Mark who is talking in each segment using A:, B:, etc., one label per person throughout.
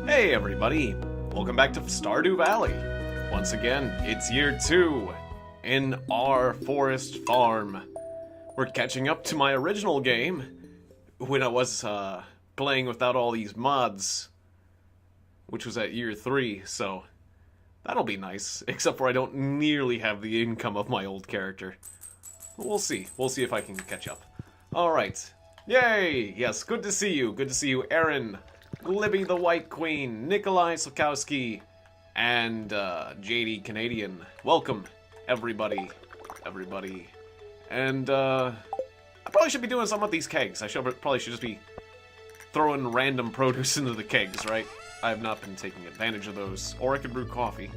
A: Hey everybody, welcome back to Stardew Valley. Once again, it's year 2 in our forest farm. We're catching up to my original game when I was playing without all these mods, which was at year 3, so that'll be nice, except for I don't nearly have the income of my old character. We'll see if I can catch up. Alright, yay, yes, good to see you, Aaron. Libby the White Queen, Nikolai Sokowski, and JD Canadian. Welcome, everybody. And I probably should be doing something with these kegs. I probably should just be throwing random produce into the kegs, right? I have not been taking advantage of those. Or I could brew coffee.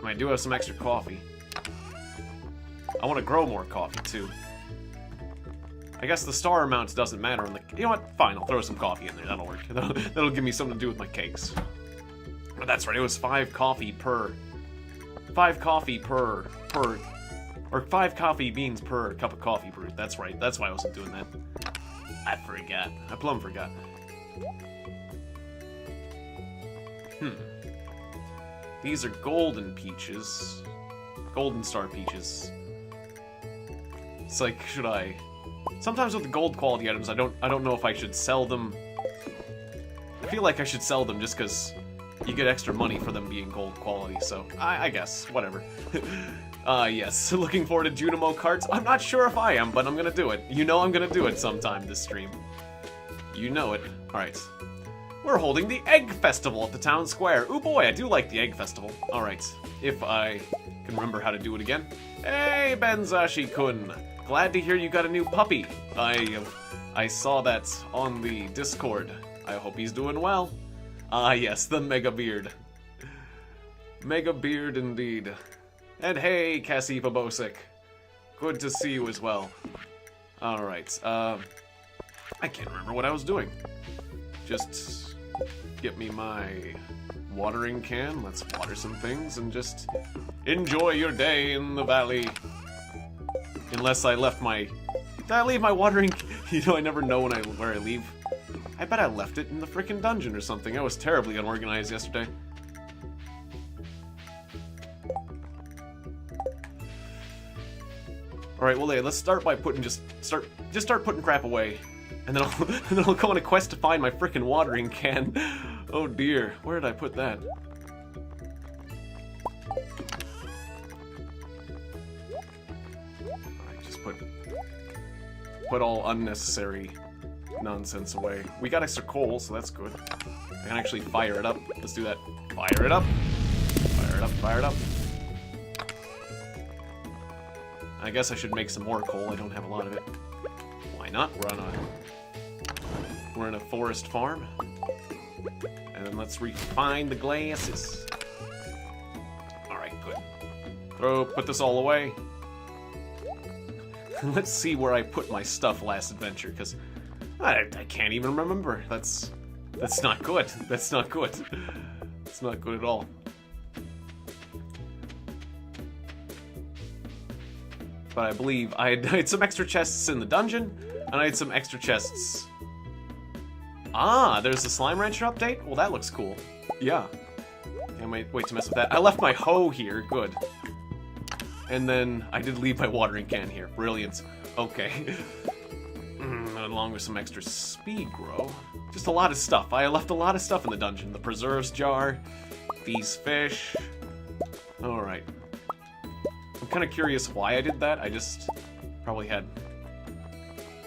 A: I do have some extra coffee. I want to grow more coffee, too. I guess the star amount doesn't matter on the... You know what? Fine, I'll throw some coffee in there. That'll work. That'll give me something to do with my cakes. But that's right, it was 5 coffee per... 5 coffee per... Or 5 coffee beans per cup of coffee brewed. That's right. That's why I wasn't doing that. I forgot. I plumb forgot. These are golden peaches. Golden star peaches. It's like, should I... Sometimes with the gold quality items, I don't know if I should sell them. I feel like I should sell them just because you get extra money for them being gold quality, so I guess, whatever. Yes, looking forward to Junimo carts. I'm not sure if I am, but I'm gonna do it. You know I'm gonna do it sometime this stream. You know it. Alright. We're holding the Egg Festival at the town square. Ooh boy, I do like the Egg Festival. Alright, if I can remember how to do it again. Hey, Benzashi-kun! Glad to hear you got a new puppy. I saw that on the Discord. I hope he's doing well. Ah, yes, the Mega Beard. Mega Beard indeed. And hey, Cassie Pobosic. Good to see you as well. Alright, I can't remember what I was doing. Just get me my watering can. Let's water some things and just enjoy your day in the valley. Unless I left my... Did I leave my watering... You know, I never know where I leave. I bet I left it in the frickin' dungeon or something. I was terribly unorganized yesterday. Alright, well, let's start by putting... Just start putting crap away. And then I'll go on a quest to find my frickin' watering can. Oh dear, where did I put that? Put all unnecessary nonsense away. We got extra coal, so that's good. I can actually fire it up. Let's do that. Fire it up. Fire it up, fire it up. I guess I should make some more coal. I don't have a lot of it. Why not? We're in a forest farm. And then let's refine the glasses. Alright, good. Put this all away. Let's see where I put my stuff last adventure, because I can't even remember. That's not good. That's not good. It's not good at all. But I believe I had some extra chests in the dungeon, and I had some extra chests. Ah, there's the Slime Rancher update? Well, that looks cool. Yeah. Can't wait to mess with that. I left my hoe here. Good. And then I did leave my watering can here. Brilliant. Okay. Along with some extra speed grow. Just a lot of stuff. I left a lot of stuff in the dungeon. The preserves jar. These fish. Alright. I'm kind of curious why I did that. I just probably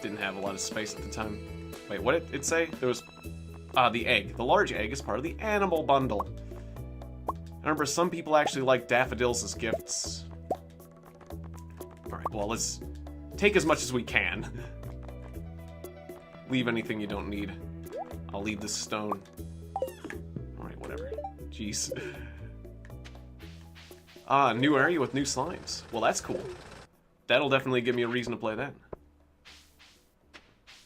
A: didn't have a lot of space at the time. Wait, what did it say? There was... the egg. The large egg is part of the animal bundle. I remember some people actually like daffodils as gifts. Alright, well, let's take as much as we can. Leave anything you don't need. I'll leave this stone. Alright, whatever. Jeez. New area with new slimes. Well, that's cool. That'll definitely give me a reason to play that.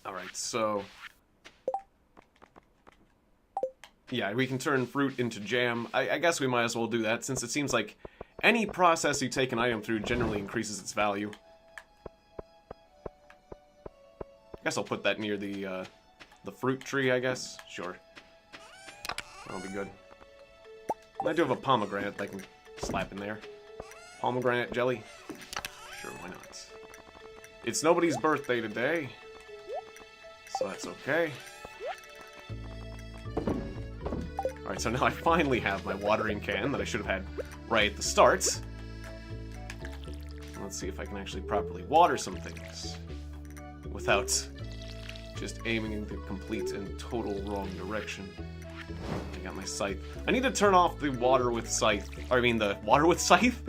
A: Alright, so... Yeah, we can turn fruit into jam. I guess we might as well do that, since it seems like any process you take an item through generally increases its value. I guess I'll put that near the fruit tree, I guess. Sure. That'll be good. I do have a pomegranate that I can slap in there. Pomegranate jelly? Sure, why not? It's nobody's birthday today, so that's okay. Alright, so now I finally have my watering can that I should have had right at the start. Let's see if I can actually properly water some things without just aiming in the complete and total wrong direction. I got my scythe. I need to turn off the water with scythe. Or I mean the water with scythe?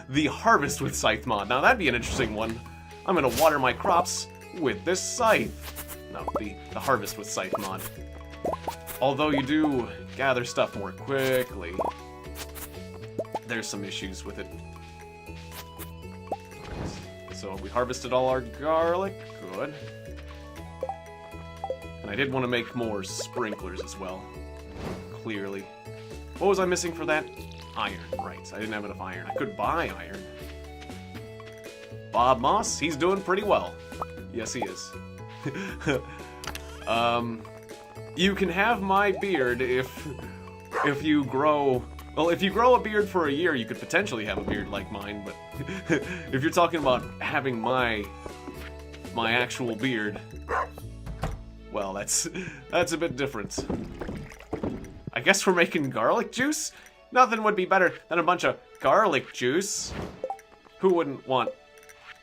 A: The harvest with scythe mod. Now that'd be an interesting one. I'm gonna water my crops with this scythe. No, the harvest with scythe mod. Although you do gather stuff more quickly, there's some issues with it. So we harvested all our garlic. Good. And I did want to make more sprinklers as well. Clearly. What was I missing for that? Iron. Right. I didn't have enough iron. I could buy iron. Bob Moss, he's doing pretty well. Yes, he is. You can have my beard if you grow... Well, if you grow a beard for a year, you could potentially have a beard like mine, but if you're talking about having my actual beard, well, that's a bit different. I guess we're making garlic juice? Nothing would be better than a bunch of garlic juice. Who wouldn't want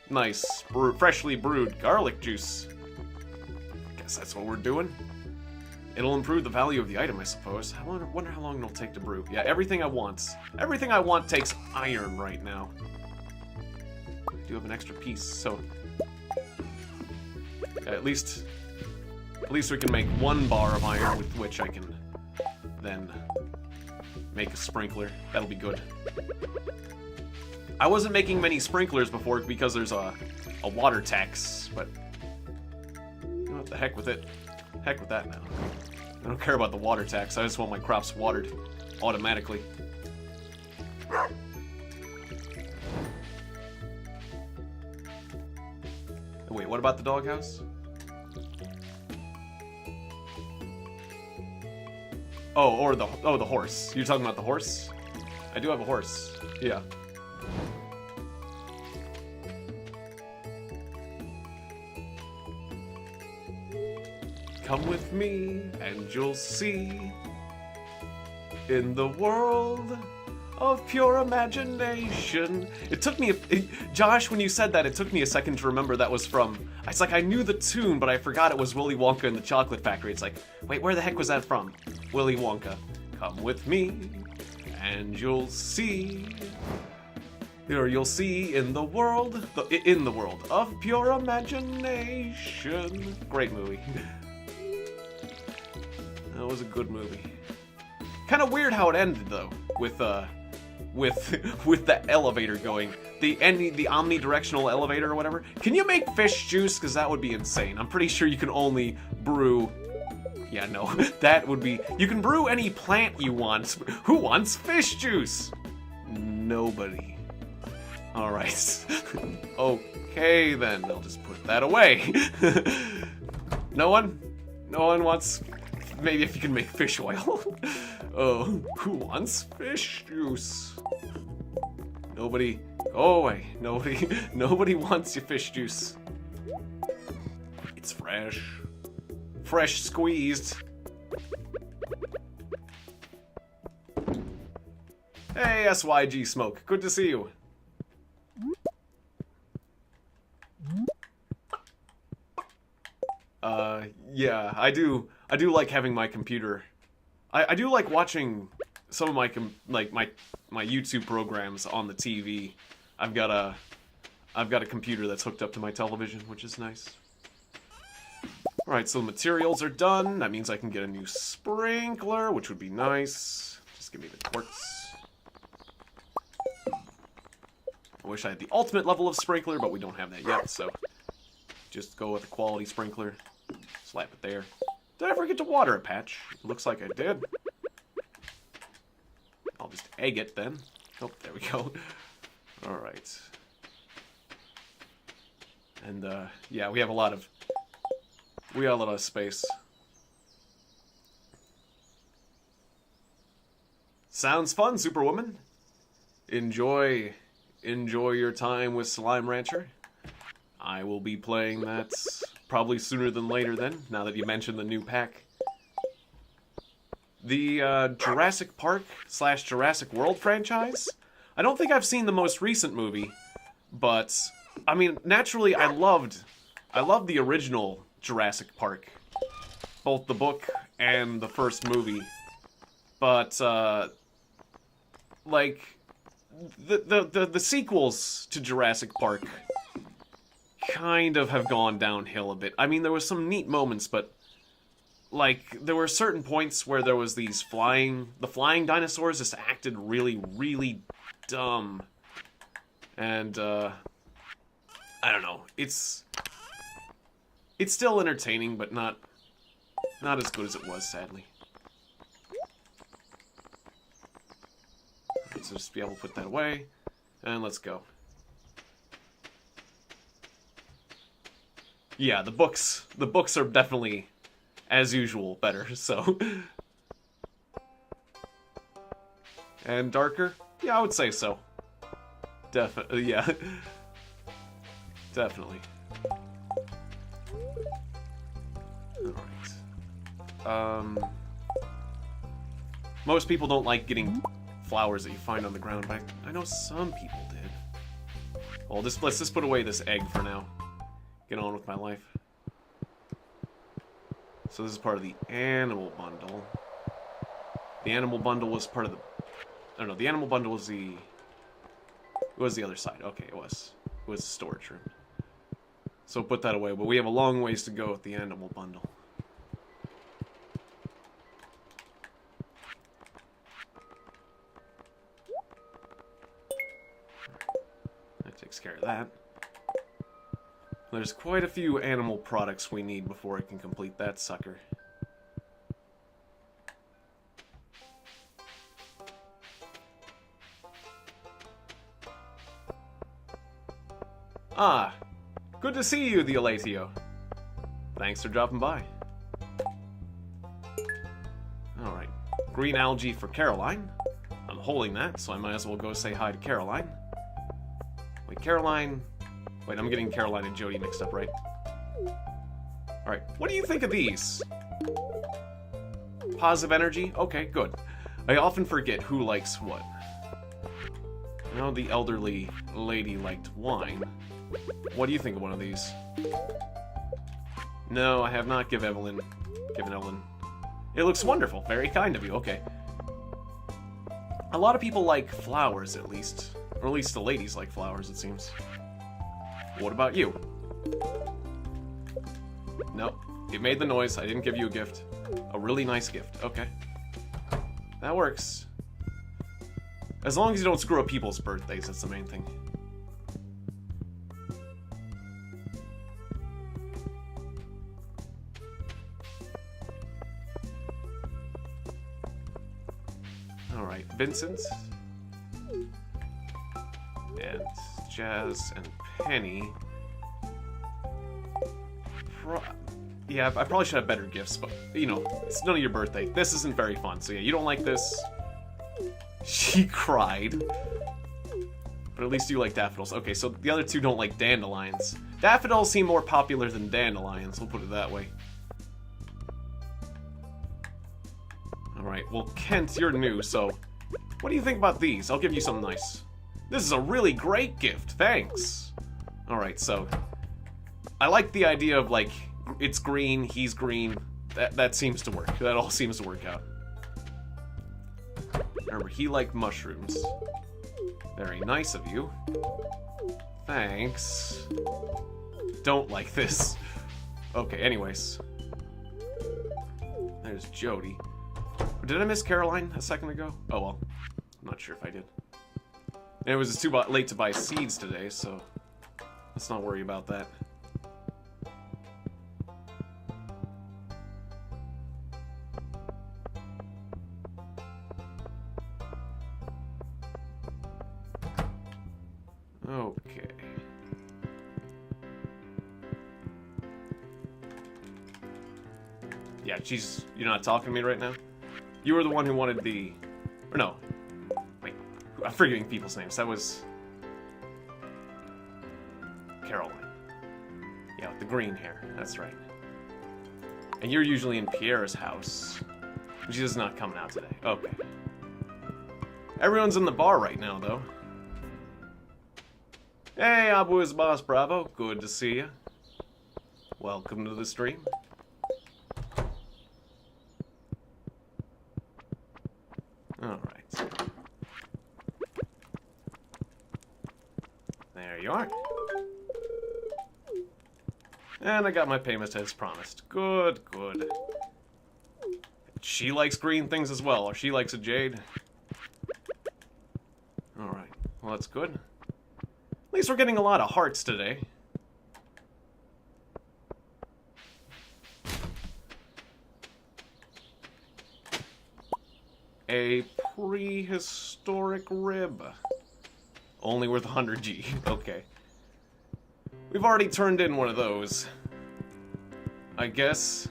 A: nice, freshly brewed garlic juice? Guess that's what we're doing. It'll improve the value of the item, I suppose. I wonder how long it'll take to brew. Yeah, everything I want. Everything I want takes iron right now. I do have an extra piece, so... Yeah, at least we can make 1 bar of iron with which I can then make a sprinkler. That'll be good. I wasn't making many sprinklers before because there's a water tax, but... You know what, the heck with it. Heck with that now. I don't care about the water tax, I just want my crops watered automatically. Wait, what about the doghouse? Oh, or the horse. You're talking about the horse? I do have a horse. Yeah. Come with me, and you'll see, in the world of pure imagination. It took me, Josh, when you said that, it took me a second to remember that was from, it's like I knew the tune, but I forgot it was Willy Wonka and the Chocolate Factory. It's like, wait, where the heck was that from? Willy Wonka. Come with me, and you'll see, or you'll see in the world of pure imagination. Great movie. That was a good movie. Kind of weird how it ended though, with the elevator going, the omnidirectional elevator or whatever. Can you make fish juice? Because that would be insane. I'm pretty sure you can only brew. Yeah, no, that would be. You can brew any plant you want. Who wants fish juice? Nobody. All right. Okay then. I'll just put that away. No one. No one wants. Maybe if you can make fish oil. Oh, who wants fish juice? Nobody. Go away. Nobody wants your fish juice. It's fresh. Fresh squeezed. Hey, SYG Smoke. Good to see you. Yeah, I do like having my computer. I do like watching some of my my YouTube programs on the TV. I've got a computer that's hooked up to my television, which is nice. Alright, so the materials are done. That means I can get a new sprinkler, which would be nice. Just give me the quartz. I wish I had the ultimate level of sprinkler, but we don't have that yet, so just go with a quality sprinkler. Slap it there. Did I forget to water a patch? It looks like I did. I'll just egg it then. Oh, there we go. Alright. And, yeah, we have a lot of space. Sounds fun, Superwoman. Enjoy your time with Slime Rancher. I will be playing that probably sooner than later then, now that you mentioned the new pack. The Jurassic Park / Jurassic World franchise? I don't think I've seen the most recent movie, but I mean, naturally I loved the original Jurassic Park. Both the book and the first movie. But like the sequels to Jurassic Park kind of have gone downhill a bit. I mean, there was some neat moments, but like there were certain points where there was the flying dinosaurs just acted really, really dumb. And I don't know. It's still entertaining, but not as good as it was, sadly. Alright, so just be able to put that away, and let's go. Yeah, the books are definitely, as usual, better, so. And darker? Yeah, I would say so. Definitely, yeah. Definitely. Alright. Most people don't like getting flowers that you find on the ground, but I know some people did. Well, let's just put away this egg for now. Get on with my life. So this is part of the animal bundle. The animal bundle was part of the... I don't know, the animal bundle was the... It was the other side. Okay, it was. It was the storage room. So put that away, but we have a long ways to go with the animal bundle. That takes care of that. There's quite a few animal products we need before I can complete that sucker. Ah, good to see you, the Elatio. Thanks for dropping by. Alright, green algae for Caroline. I'm holding that, so I might as well go say hi to Caroline. Wait, Caroline... Wait, I'm getting Caroline and Jody mixed up, right? Alright, what do you think of these? Positive energy? Okay, good. I often forget who likes what. I know the elderly lady liked wine. What do you think of one of these? No, I have not given Evelyn. It looks wonderful. Very kind of you. Okay. A lot of people like flowers, at least. Or at least the ladies like flowers, it seems. What about you? Nope. It made the noise. I didn't give you a gift. A really nice gift. Okay. That works. As long as you don't screw up people's birthdays, that's the main thing. Alright, Vincent. And Jazz and Penny. Yeah, I probably should have better gifts, but, you know, it's none of your birthday. This isn't very fun, so yeah, you don't like this. She cried. But at least you like daffodils. Okay, so the other two don't like dandelions. Daffodils seem more popular than dandelions, we'll put it that way. Alright, well, Kent, you're new, so... What do you think about these? I'll give you something nice. This is a really great gift, thanks! Alright, so... I like the idea of, like, it's green, he's green. That seems to work. That all seems to work out. Remember, he liked mushrooms. Very nice of you. Thanks. Don't like this. Okay, anyways. There's Jody. Did I miss Caroline a second ago? Oh well. I'm not sure if I did. And it was too late to buy seeds today, so let's not worry about that. Okay. Yeah, you're not talking to me right now? You were the one who wanted the... Or no, I'm forgetting people's names. That was Caroline. Yeah, with the green hair. That's right. And you're usually in Pierre's house. She's just not coming out today. Okay. Everyone's in the bar right now, though. Hey, Abu is Boss Bravo. Good to see you. Welcome to the stream. Alright. There you are. And I got my payment as promised. Good, good. She likes green things as well, or she likes a jade. Alright, well that's good. At least we're getting a lot of hearts today. A prehistoric rib. Only worth 100G. Okay. We've already turned in one of those. I guess.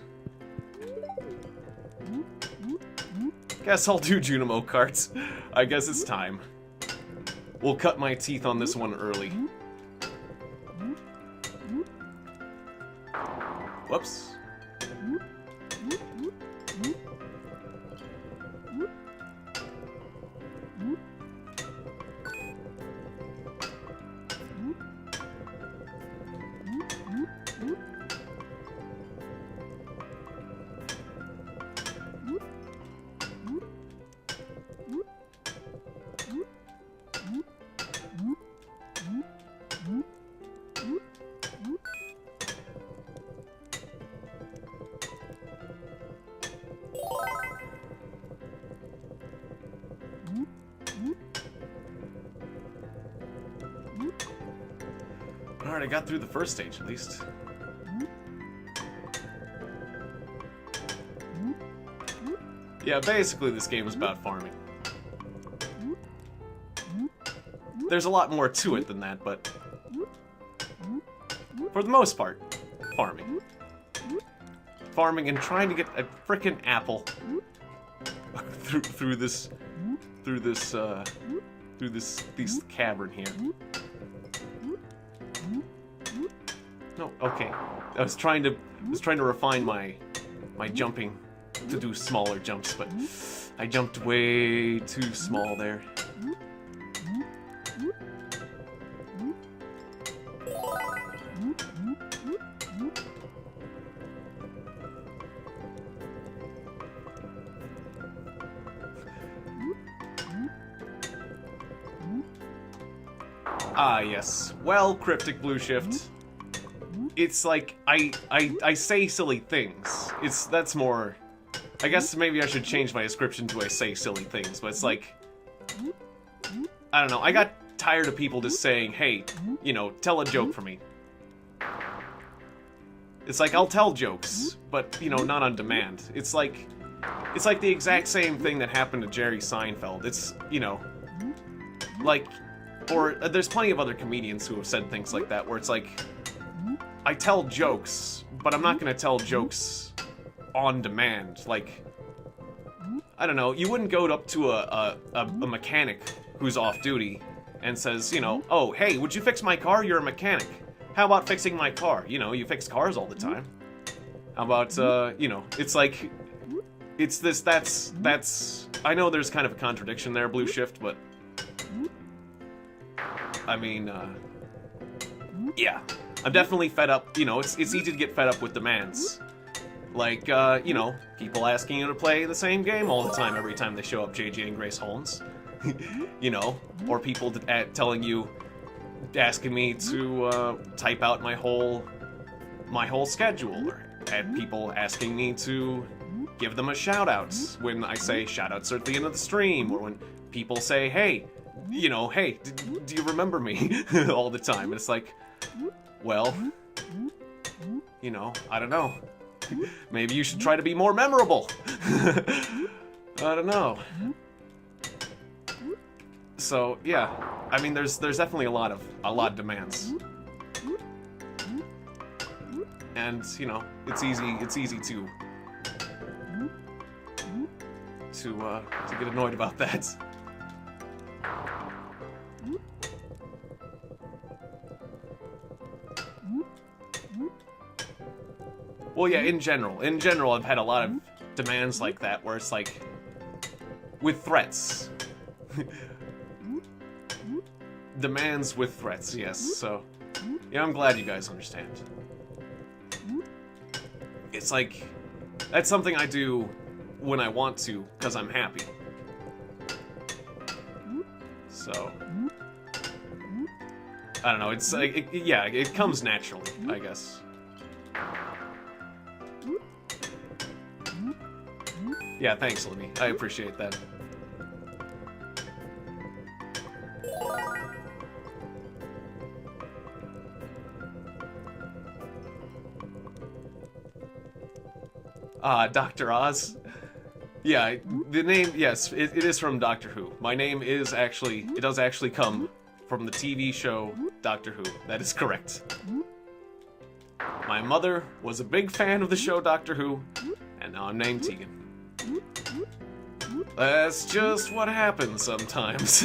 A: Guess I'll do Junimo carts. I guess it's time. We'll cut my teeth on this one early. Whoops. Alright, I got through the first stage at least. Yeah, basically this game is about farming. There's a lot more to it than that, but for the most part, farming. Farming and trying to get a frickin' apple through this cavern here. No, okay. I was trying to refine my jumping to do smaller jumps, but I jumped way too small there. Ah, yes. Well, Cryptic Blue Shift. It's like, I say silly things. That's more... I guess maybe I should change my description to I say silly things, but it's like... I don't know, I got tired of people just saying, hey, you know, tell a joke for me. It's like, I'll tell jokes, but, you know, not on demand. It's like the exact same thing that happened to Jerry Seinfeld. It's, you know, like... Or, there's plenty of other comedians who have said things like that, where it's like... I tell jokes, but I'm not gonna tell jokes on demand. Like, I don't know, you wouldn't go up to a mechanic who's off duty and says, you know, oh, hey, would you fix my car? You're a mechanic. How about fixing my car? You know, you fix cars all the time. How about, you know, it's like, it's this, that's, I know there's kind of a contradiction there, Blue Shift, but, I mean, yeah. I'm definitely fed up, you know, it's easy to get fed up with demands. Like, you know, people asking you to play the same game all the time every time they show up, JJ and Grace Holmes. You know, or people telling you, asking me to type out my whole schedule, or people asking me to give them a shout-out when I say shout-outs are at the end of the stream, or when people say, hey, you know, hey, do you remember me? All the time. And it's like, well, you know, I don't know. Maybe you should try to be more memorable. I don't know. So, yeah. I mean, there's definitely a lot of demands. And, you know, it's easy to get annoyed about that. Well, yeah, in general, I've had a lot of demands like that, where it's like, with threats. Demands with threats, yes, so, yeah, I'm glad you guys understand. It's like, that's something I do when I want to, because I'm happy. So, I don't know, it's like, yeah, it comes naturally, I guess. Yeah, thanks, Libby. I appreciate that. Dr. Oz? Yeah, the name, yes, it is from Doctor Who. My name is actually, it does actually come from the TV show Doctor Who. That is correct. My mother was a big fan of the show Doctor Who, and now I'm named Tiegon. That's just what happens sometimes.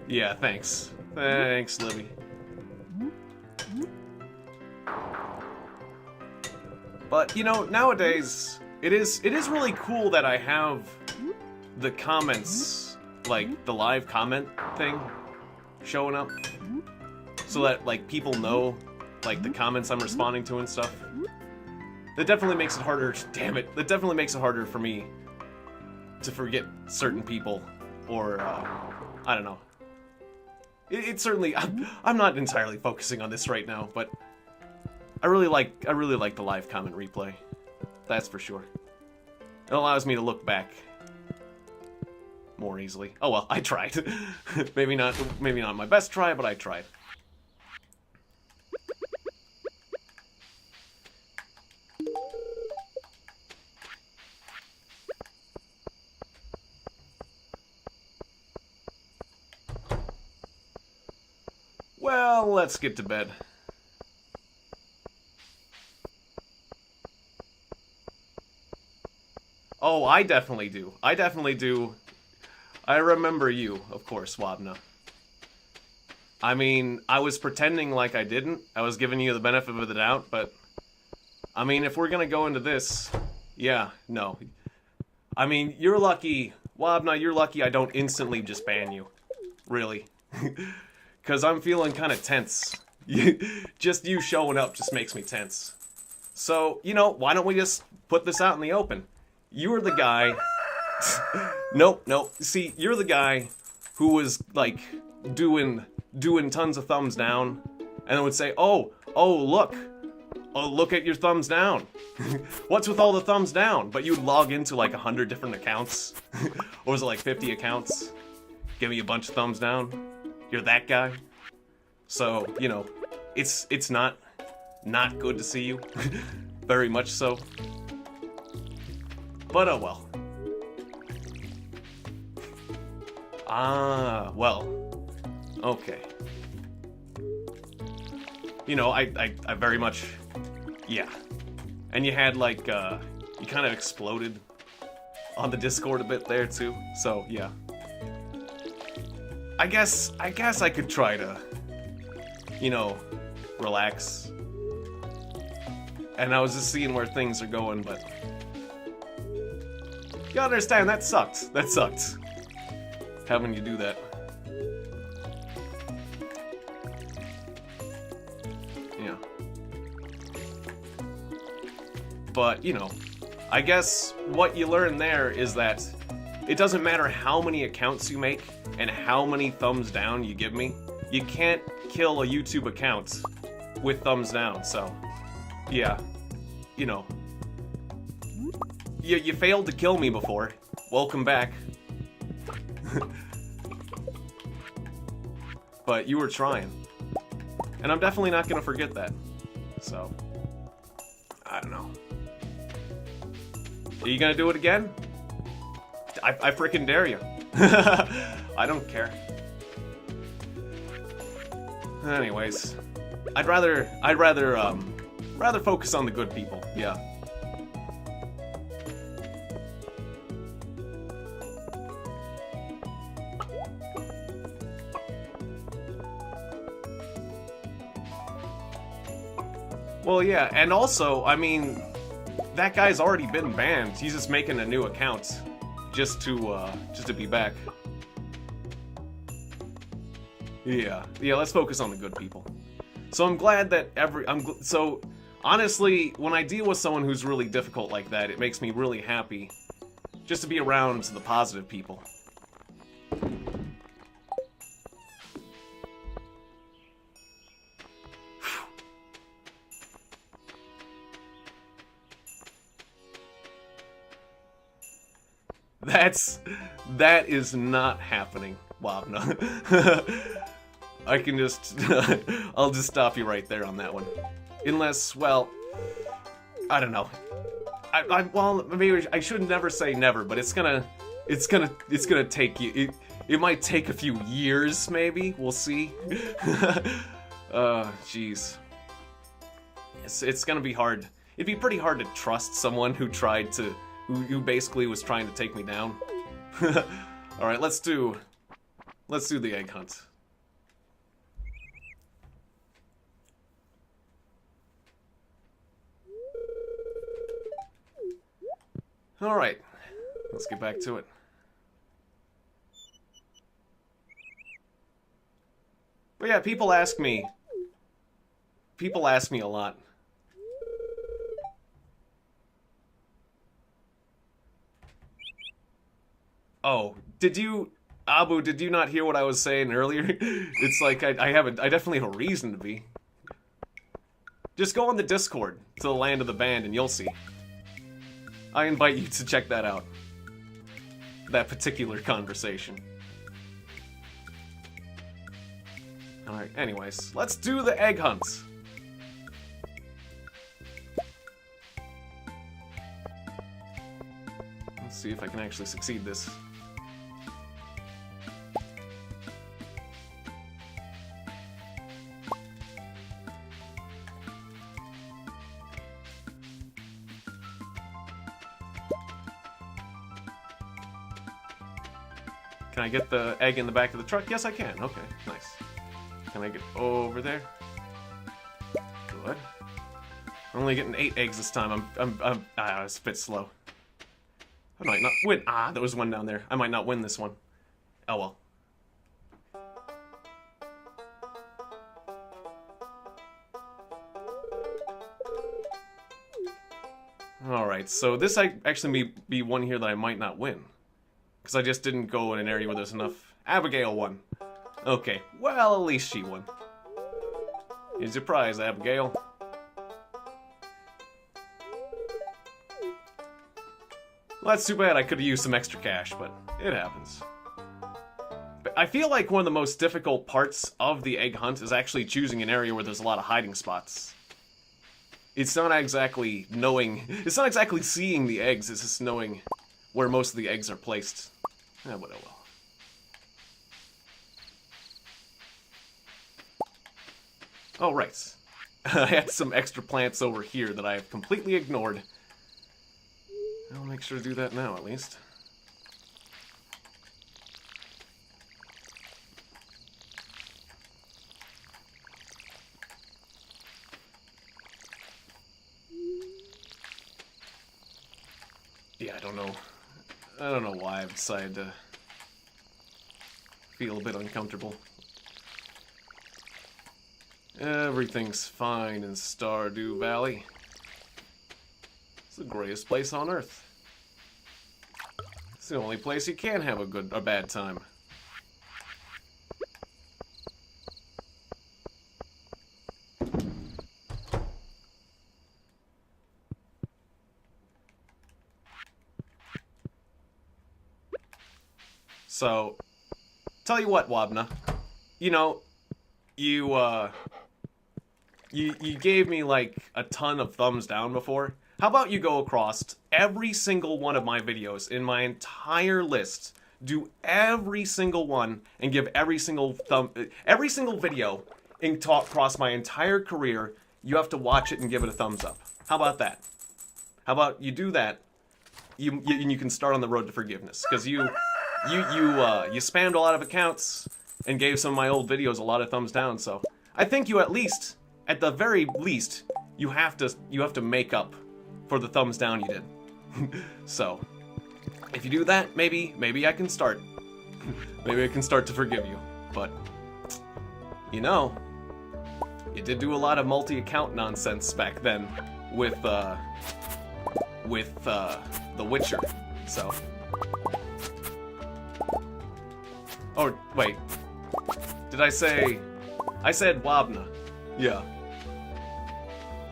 A: Yeah, thanks. Thanks, Libby. But, you know, nowadays, it is really cool that I have the comments, like, the live comment thing showing up. So that, like, people know, like, the comments I'm responding to and stuff. That definitely makes it harder, damn it, that definitely makes it harder for me to forget certain people, or, I don't know. It certainly, I'm not entirely focusing on this right now, but I really like the live comment replay. That's for sure. It allows me to look back more easily. Oh well, I tried. maybe not my best try, but I tried. Well, let's get to bed. Oh, I definitely do. I definitely do. I remember you, of course, Wabna. I mean, I was pretending like I didn't. I was giving you the benefit of the doubt, but... I mean, if we're gonna go into this... Yeah, no. I mean, you're lucky... Wabna, you're lucky I don't instantly just ban you. Really. Because I'm feeling kind of tense. Just you showing up just makes me tense. So, you know, why don't we just put this out in the open? You were the guy... Nope. See, you're the guy who was, like, doing tons of thumbs down, and then would say, oh, look at your thumbs down. What's with all the thumbs down? But you'd log into, like, 100 different accounts. Or was it, like, 50 accounts? Give me a bunch of thumbs down. You're that guy. So, you know, it's not good to see you. Very much so. But oh well. Ah, well. Okay. You know, I very much... Yeah. And you had, like, you kind of exploded on the Discord a bit there, too. So, yeah. I guess I could try to, you know, relax. And I was just seeing where things are going, but... You understand, that sucked. That sucked. Having you do that. Yeah. But, you know, I guess what you learn there is that it doesn't matter how many accounts you make and how many thumbs down you give me, you can't kill a YouTube account with thumbs down, so, yeah, you know. You failed to kill me before. Welcome back. But you were trying. And I'm definitely not gonna forget that. So. I don't know. Are you gonna do it again? I frickin' dare you. I don't care. Anyways, I'd rather focus on the good people. Yeah. Well, yeah, and also, I mean, that guy's already been banned. He's just making a new account just to be back. Yeah, let's focus on the good people. So I'm glad that so honestly, when I deal with someone who's really difficult like that, it makes me really happy just to be around the positive people. That is not happening, Wabna. I can just, I'll just stop you right there on that one. Unless, well, I don't know. Well, maybe I should never say never, but it's gonna take you, it might take a few years, maybe, we'll see. Jeez. It's gonna be hard. It'd be pretty hard to trust someone who who basically was trying to take me down. Alright, let's do the egg hunt. Alright, let's get back to it. But yeah, people ask me a lot. Oh, Abu, did you not hear what I was saying earlier? It's like, I definitely have a reason to be. Just go on the Discord to the Land of the Band and you'll see. I invite you to check that out. That particular conversation. Alright, anyways, let's do the egg hunt. Let's see if I can actually succeed this. Can I get the egg in the back of the truck? Yes, I can. Okay, nice. Can I get over there? Good. I'm only getting 8 eggs this time. It's a bit slow. I might not win. There was one down there. I might not win this one. Oh well. Alright, so this actually may be one here that I might not win. Because I just didn't go in an area where there's enough. Abigail won. Okay, well, at least she won. Here's your prize, Abigail. Well, that's too bad. I could have used some extra cash, but it happens. But I feel like one of the most difficult parts of the egg hunt is actually choosing an area where there's a lot of hiding spots. It's not exactly knowing... It's not exactly seeing the eggs, it's just knowing where most of the eggs are placed. Eh, well. Oh, right. I had some extra plants over here that I have completely ignored. I'll make sure to do that now, at least. Yeah, I don't know why I've decided to feel a bit uncomfortable. Everything's fine in Stardew Valley. It's the greatest place on Earth. It's the only place you can have a bad time. So, tell you what, Wabna. You know, you gave me like a ton of thumbs down before. How about you go across every single one of my videos in my entire list, do every single one, and give every single video across my entire career, you have to watch it and give it a thumbs up. How about that? How about you do that? You can start on the road to forgiveness, because you spammed a lot of accounts and gave some of my old videos a lot of thumbs down. So I think you at the very least, you have to make up for the thumbs down you did. So if you do that, maybe I can start. Maybe I can start to forgive you. But you know, you did do a lot of multi-account nonsense back then with The Witcher. So. Oh wait, did I say? I said Wabna. Yeah.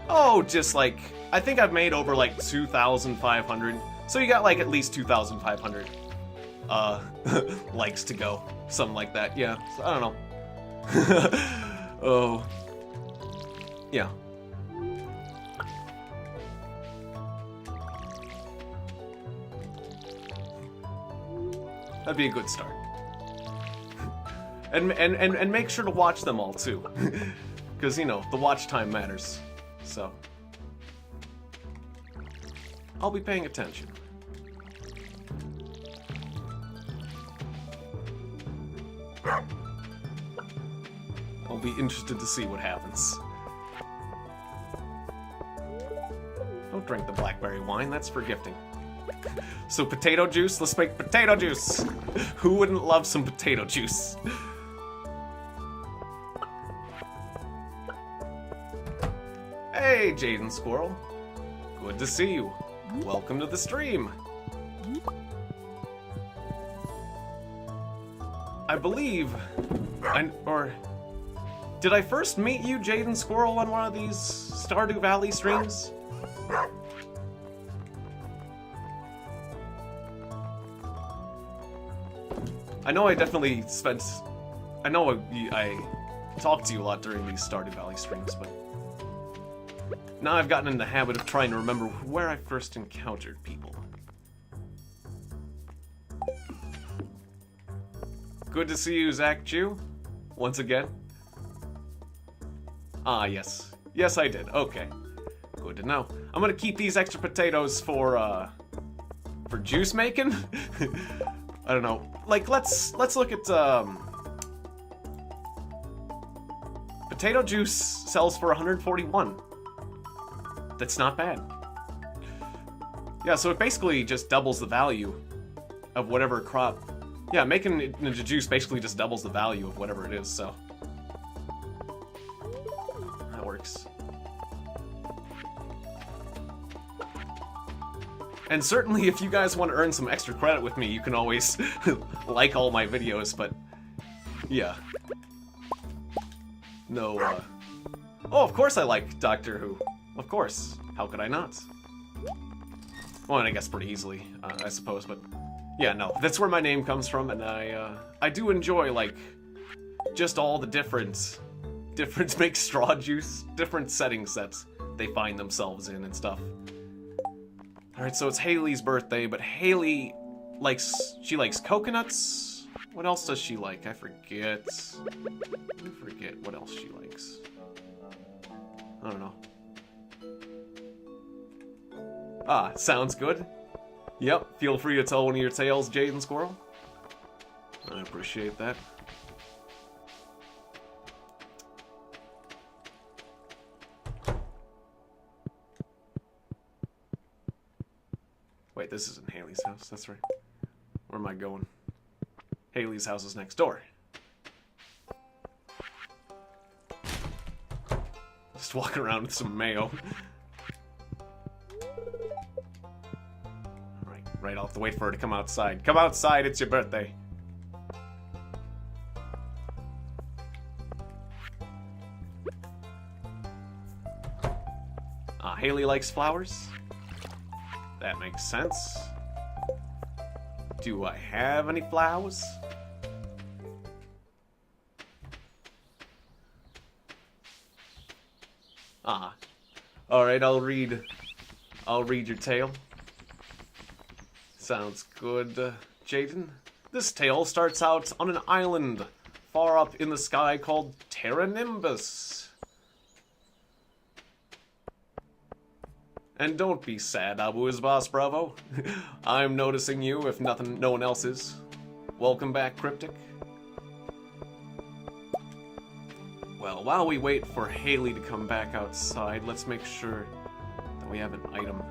A: Oh, just like, I think I've made over like 2,500. So you got like at least 2,500 likes to go. Something like that. Yeah. So, I don't know. Oh. Yeah. That'd be a good start. And make sure to watch them all too. Because, you know, the watch time matters. So I'll be paying attention. I'll be interested to see what happens. Don't drink the blackberry wine, that's for gifting. So potato juice, let's make potato juice! Who wouldn't love some potato juice? Hey, Jaden Squirrel. Good to see you. Welcome to the stream. I believe, did I first meet you, Jaden Squirrel, on one of these Stardew Valley streams? I know I definitely spent, I know I talked to you a lot during these Stardew Valley streams, but now I've gotten in the habit of trying to remember where I first encountered people. Good to see you, Zach Jew, once again. Ah, yes. Yes, I did. Okay. Good to know. I'm gonna keep these extra potatoes for juice making? I don't know. Like, let's look at, potato juice sells for 141. That's not bad. Yeah, so it basically just doubles the value of whatever crop. Yeah, making it into juice basically just doubles the value of whatever it is, so. That works. And certainly if you guys want to earn some extra credit with me, you can always like all my videos, but yeah. No, Oh, of course I like Doctor Who. Of course. How could I not? Well, and I guess pretty easily, I suppose, but yeah, no, that's where my name comes from, and I do enjoy, like, just all the different make straw juice, different settings that they find themselves in and stuff. Alright, so it's Haley's birthday, but Haley likes coconuts? What else does she like? I forget what else she likes. I don't know. Ah, sounds good. Yep, feel free to tell one of your tales, Jaden Squirrel. I appreciate that. Wait, this isn't Haley's house, that's right. Where am I going? Haley's house is next door. Just walking around with some mayo. Right, I'll have to wait for her to come outside. Come outside, it's your birthday. Haley likes flowers? That makes sense. Do I have any flowers? Ah. Alright, I'll read your tale. Sounds good, Jaden. This tale starts out on an island far up in the sky called Terra. And don't be sad, Abu is Boss Bravo. I'm noticing you if no one else is. Welcome back, Cryptic. Well, while we wait for Haley to come back outside, let's make sure that we have an item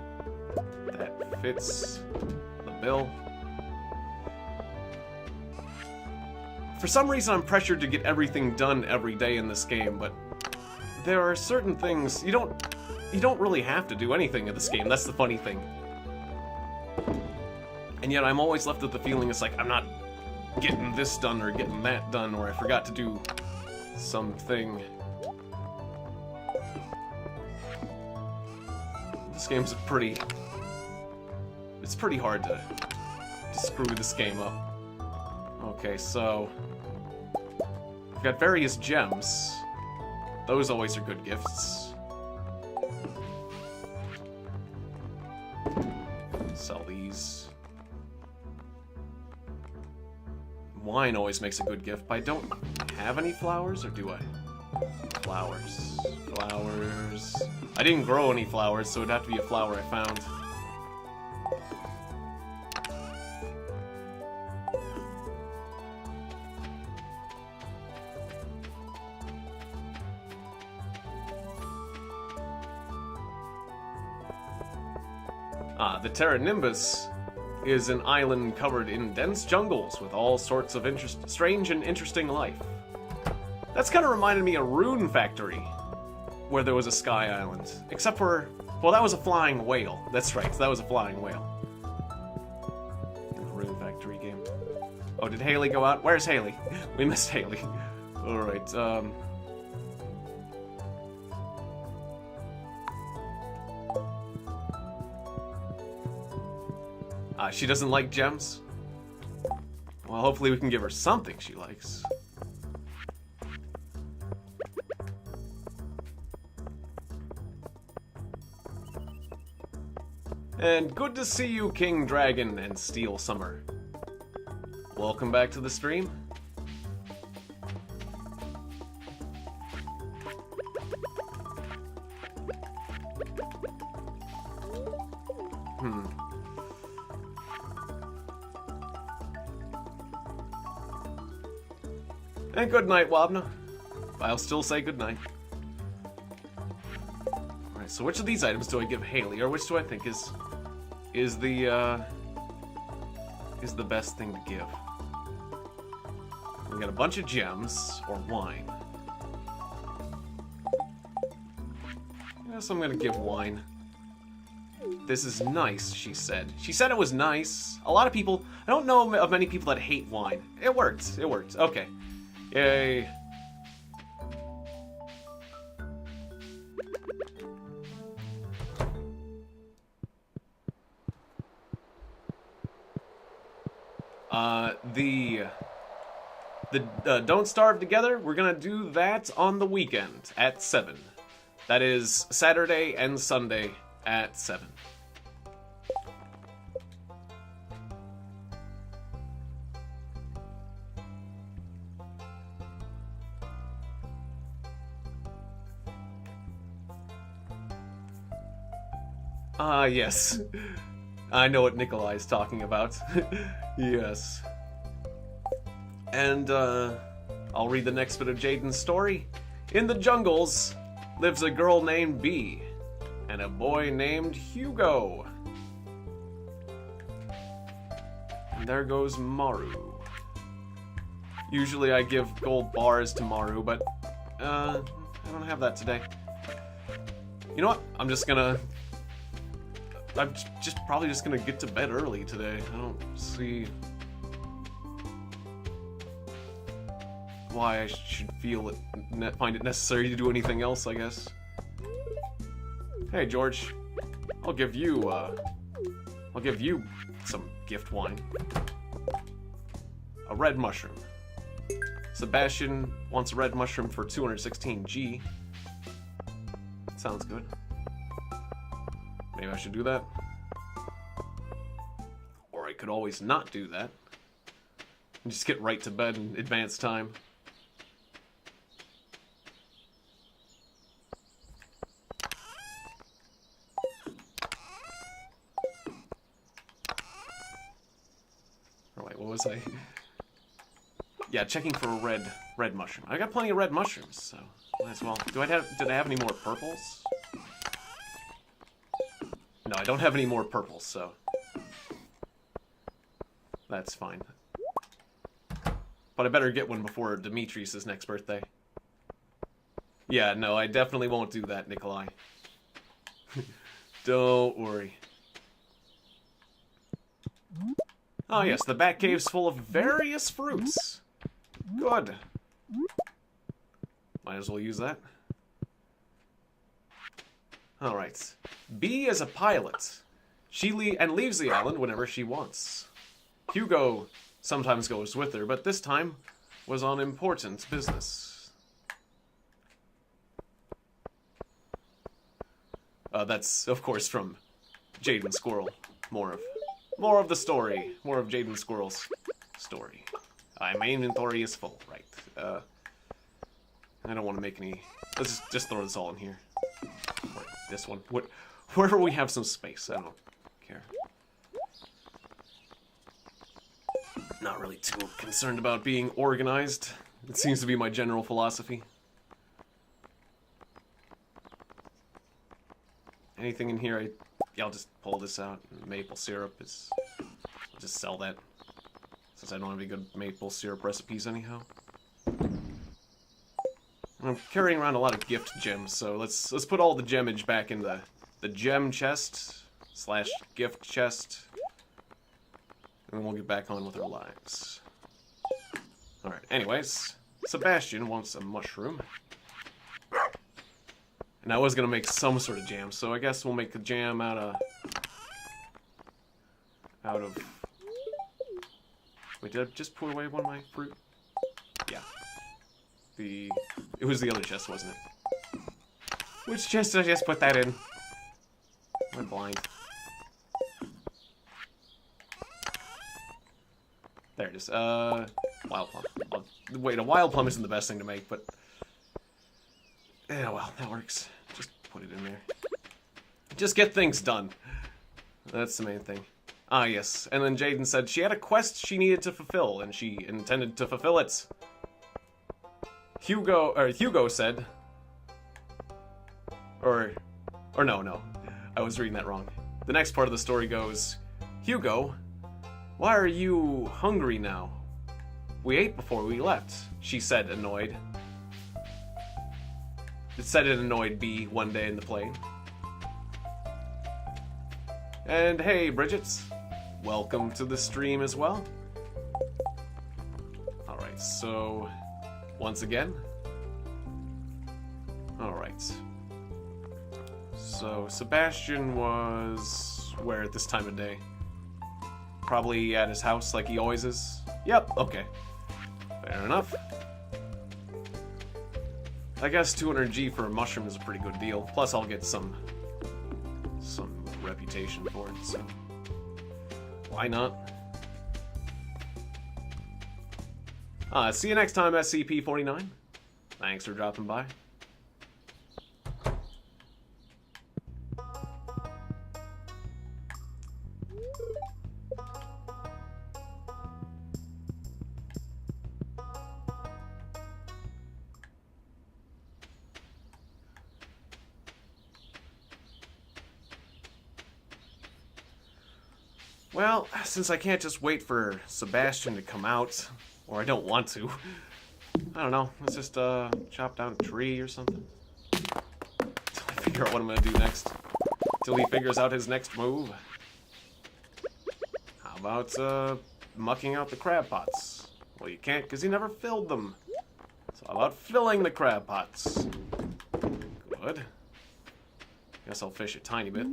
A: that fits the bill. For some reason, I'm pressured to get everything done every day in this game, but there are certain things you don't really have to do anything in this game. That's the funny thing. And yet I'm always left with the feeling it's like I'm not getting this done or getting that done, or I forgot to do something. This game's it's pretty hard to screw this game up. Okay, so we've got various gems. Those always are good gifts. Sell these. Wine always makes a good gift, but I don't have any flowers, or do I? Flowers. Flowers. I didn't grow any flowers, so it'd have to be a flower I found. The Terra is an island covered in dense jungles with all sorts of strange and interesting life. That's kind of reminded me of Rune Factory, where there was a sky island. Except for, well, that was a flying whale. That's right, that was a flying whale. In the Rune Factory game. Oh, did Haley go out? Where's Haley? We missed Haley. Alright, she doesn't like gems? Well, hopefully we can give her something she likes. And good to see you, King Dragon and Steel Summer. Welcome back to the stream. And good night, Wabna. I'll still say good night. Alright, so which of these items do I give Haley, or which do I think is the best thing to give? We got a bunch of gems, or wine. I guess I'm gonna give wine. This is nice, she said. She said it was nice. A lot of people, I don't know of many people that hate wine. It worked, it worked, okay. Yay. The Don't Starve Together, we're gonna do that on the weekend at 7. That is Saturday and Sunday at 7. Yes. I know what Nikolai is talking about. Yes. And, I'll read the next bit of Jaden's story. In the jungles lives a girl named Bee and a boy named Hugo. And there goes Maru. Usually I give gold bars to Maru, but, I don't have that today. You know what? I'm probably just gonna get to bed early today. I don't see why I should find it necessary to do anything else, I guess. Hey, George. I'll give you some gift wine. A red mushroom. Sebastian wants a red mushroom for 216G. Sounds good. Maybe I should do that. Or I could always not do that. And just get right to bed in advance time. Oh wait, what was I? Yeah, checking for a red mushroom. I got plenty of red mushrooms, so might as well. Did I have any more purples? No, I don't have any more purples, so that's fine. But I better get one before Demetrius' next birthday. Yeah, no, I definitely won't do that, Nikolai. Don't worry. Oh yes, the bat cave's full of various fruits. Good. Might as well use that. Alright. B is a pilot. She leaves the island whenever she wants. Hugo sometimes goes with her, but this time was on important business. That's, of course, from Jaden Squirrel. More of the story. More of Jaden Squirrel's story. My inventory is full, right. I don't want to make any... Let's just throw this all in here. Or this one. Wherever we have some space, I don't care. Not really too concerned about being organized. It seems to be my general philosophy. Anything in here, I'll just pull this out. Maple syrup is... I'll just sell that. Since I don't have any good maple syrup recipes anyhow. I'm carrying around a lot of gift gems, so let's put all the gemage back in the gem chest / gift chest. And then we'll get back on with our lives. Alright, anyways, Sebastian wants a mushroom. And I was gonna make some sort of jam, so I guess we'll make a jam out of... Wait, did I just put away one of my fruit? Yeah. It was the other chest, wasn't it? Which chest did I just put that in? I'm blind. There it is. Wild plum. Wait, a wild plum isn't the best thing to make, but... Yeah, well, that works. Just put it in there. Just get things done. That's the main thing. Ah, yes. And then Jaden said she had a quest she needed to fulfill, and she intended to fulfill it. Hugo said... Or no. I was reading that wrong. The next part of the story goes, Hugo, why are you hungry now? We ate before we left, she said, annoyed. It said it annoyed B one day in the plane. And hey, Bridget, welcome to the stream as well. Alright, so once again. Alright. So Sebastian was where at this time of day? Probably at his house like he always is. Yep, okay. Fair enough. I guess 200G for a mushroom is a pretty good deal. Plus I'll get some reputation for it, so why not? See you next time, SCP-49. Thanks for dropping by. Well, since I can't just wait for Sebastian to come out, or I don't want to, I don't know, let's just chop down a tree or something. Till I figure out what I'm gonna do next. Till he figures out his next move. How about mucking out the crab pots? Well, you can't because you never filled them. So how about filling the crab pots? Good. Guess I'll fish a tiny bit.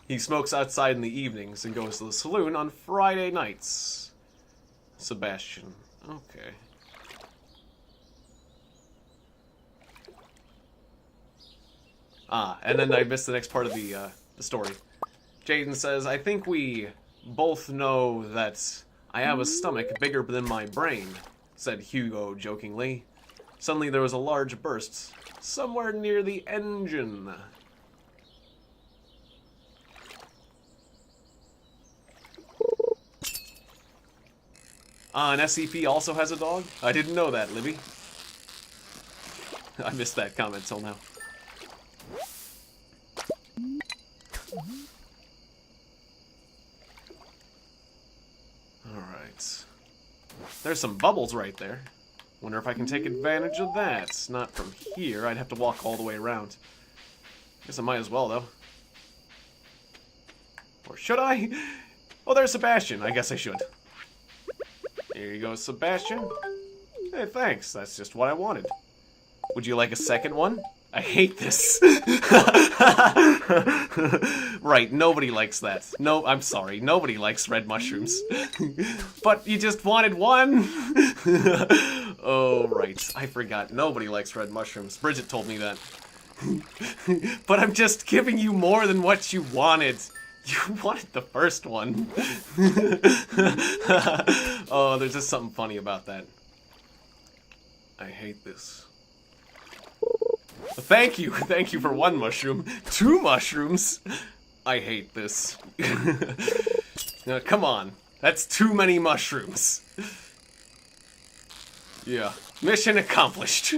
A: He smokes outside in the evenings and goes to the saloon on Friday nights. Sebastian. Okay. Ah, and then I missed the next part of the story. Jaden says, I think we both know that I have a stomach bigger than my brain, said Hugo jokingly. Suddenly there was a large burst, somewhere near the engine. An SCP also has a dog? I didn't know that, Libby. I missed that comment till now. Alright. There's some bubbles right there. Wonder if I can take advantage of that. Not from here. I'd have to walk all the way around. Guess I might as well, though. Or should I? Oh, there's Sebastian. I guess I should. Here you go, Sebastian. Hey, thanks. That's just what I wanted. Would you like a second one? I hate this. Right, nobody likes that. No, I'm sorry. Nobody likes red mushrooms. But you just wanted one? Oh, right. I forgot. Nobody likes red mushrooms. Bridget told me that. But I'm just giving you more than what you wanted. You wanted the first one. Oh, there's just something funny about that. I hate this. Thank you for one mushroom. 2 mushrooms? I hate this. Now, come on, that's too many mushrooms. Yeah, mission accomplished.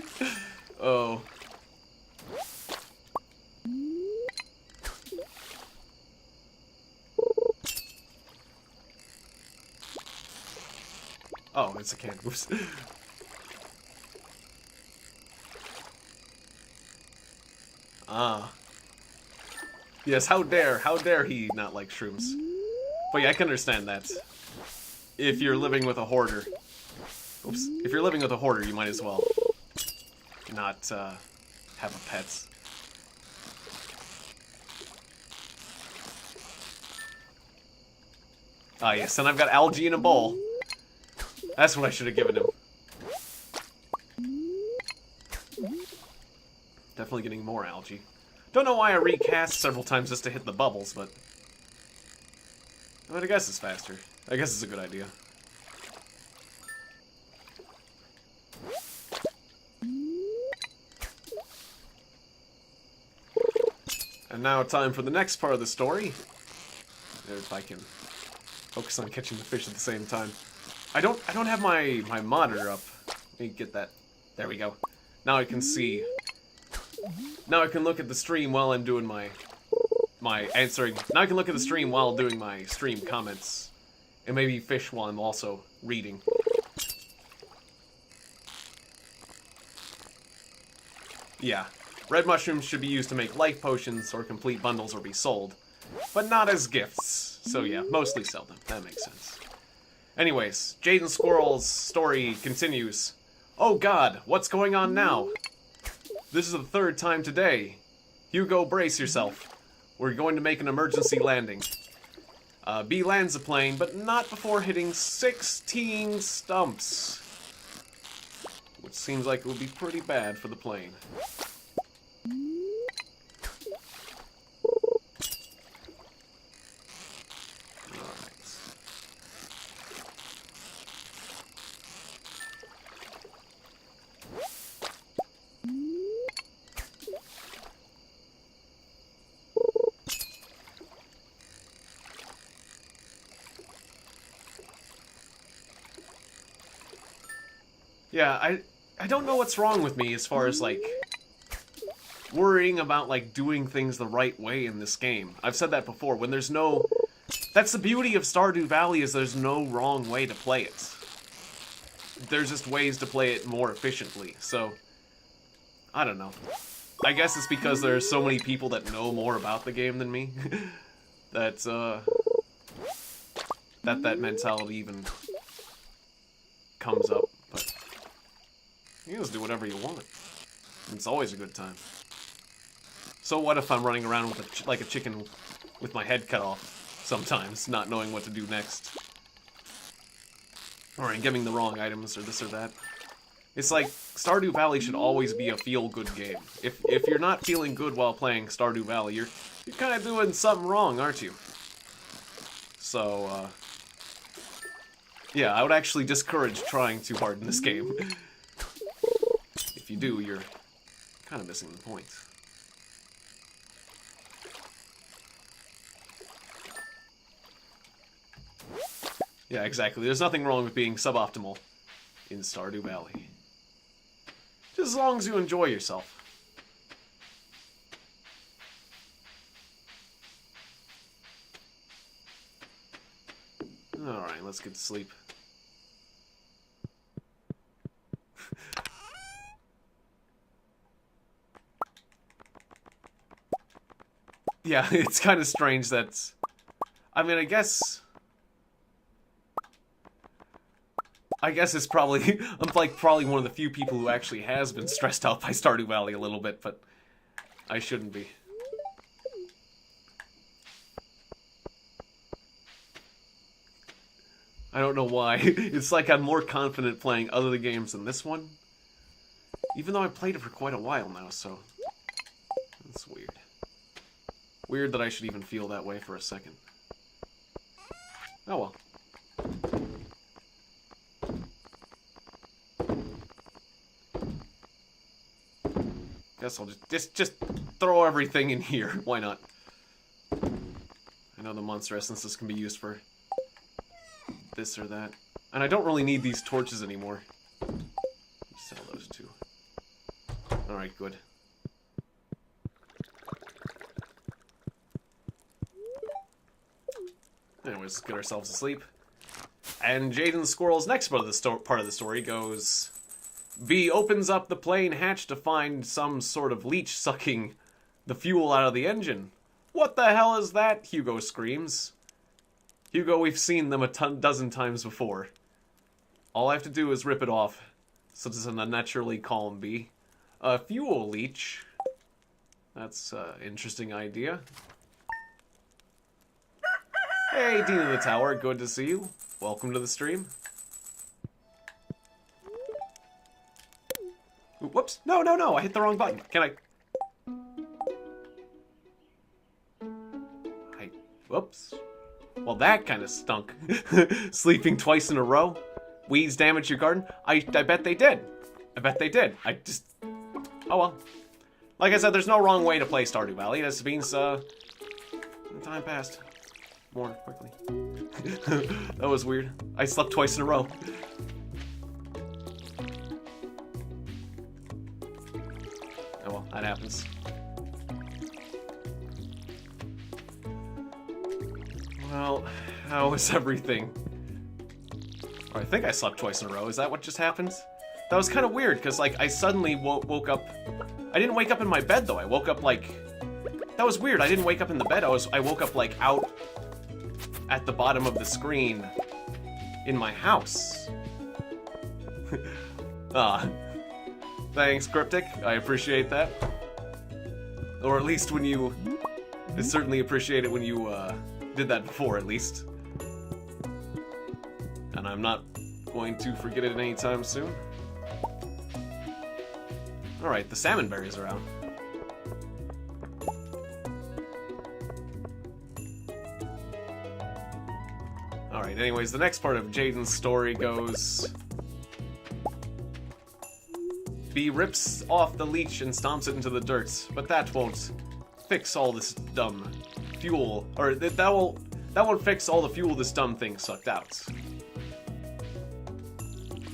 A: Oh. Oh, it's a can. Oops. Ah. Yes, how dare he not like shrooms. But yeah, I can understand that. If you're living with a hoarder. Oops. If you're living with a hoarder, you might as well not have a pet. Ah, yes, and I've got algae in a bowl. That's what I should have given him. Definitely getting more algae. Don't know why I recast several times just to hit the bubbles, but I guess it's faster. I guess it's a good idea. And now time for the next part of the story. If I can focus on catching the fish at the same time. I don't have my monitor up. Let me get that. There we go. Now I can see. Now I can look at the stream while I'm doing my answering. Now I can look at the stream while doing my stream comments. And maybe fish while I'm also reading. Yeah. Red mushrooms should be used to make life potions or complete bundles or be sold. But not as gifts. So yeah, mostly sell them. That makes sense. Anyways, Jaden Squirrel's story continues. Oh god, what's going on now? This is the 3rd time today. Hugo, brace yourself. We're going to make an emergency landing. B lands the plane, but not before hitting 16 stumps. Which seems like it would be pretty bad for the plane. Yeah, I don't know what's wrong with me as far as, like, worrying about, like, doing things the right way in this game. I've said that before. When there's no... That's the beauty of Stardew Valley, is there's no wrong way to play it. There's just ways to play it more efficiently, so... I don't know. I guess it's because there's so many people that know more about the game than me. That mentality even comes up, but... You can just do whatever you want. It's always a good time. So what if I'm running around with like a chicken with my head cut off sometimes, not knowing what to do next? Or I'm giving the wrong items or this or that. It's like, Stardew Valley should always be a feel-good game. If you're not feeling good while playing Stardew Valley, you're kind of doing something wrong, aren't you? So, yeah, I would actually discourage trying too hard in this game. If you do, you're kind of missing the point. Yeah, exactly. There's nothing wrong with being suboptimal in Stardew Valley. Just as long as you enjoy yourself. Alright, let's get to sleep. Yeah, it's kind of strange that... I mean, I guess it's probably... I'm like probably one of the few people who actually has been stressed out by Stardew Valley a little bit, but I shouldn't be. I don't know why. It's like I'm more confident playing other games than this one. Even though I played it for quite a while now, so... That's weird. Weird that I should even feel that way for a second. Oh well. Guess I'll just throw everything in here. Why not? I know the monster essences can be used for this or that. And I don't really need these torches anymore. Sell those too. Alright, good. Anyways, get ourselves to sleep. And Jaden the Squirrel's next part of the story goes... V opens up the plane hatch to find some sort of leech sucking the fuel out of the engine. What the hell is that? Hugo screams. Hugo, we've seen them a dozen times before. All I have to do is rip it off. So it's an unnaturally calm bee. A fuel leech. That's an interesting idea. Hey, Dean in the Tower, good to see you. Welcome to the stream. Ooh, whoops. No, no, no, I hit the wrong button. Can I... Whoops. Well, that kind of stunk. Sleeping twice in a row. Weeds damage your garden. I bet they did. I bet they did. I just... Oh well. Like I said, there's no wrong way to play Stardew Valley. It just means, time passed. More quickly. That was weird. I slept twice in a row. Oh well, that happens. Well, how is everything? Or I think I slept twice in a row. Is that what just happened? That was kind of weird, because, like, I suddenly woke up... I didn't wake up in my bed, though. I woke up, like... That was weird. I didn't wake up in the bed. I woke up, like, out at the bottom of the screen in my house. Thanks, Cryptic. I appreciate that. Or at least when you... I certainly appreciate it when you, did that before, at least. And I'm not going to forget it anytime soon. Alright, the salmon berries are out. Alright, anyways, the next part of Jaden's story goes... B rips off the leech and stomps it into the dirt, but that won't fix all this dumb fuel, or that won't fix all the fuel this dumb thing sucked out.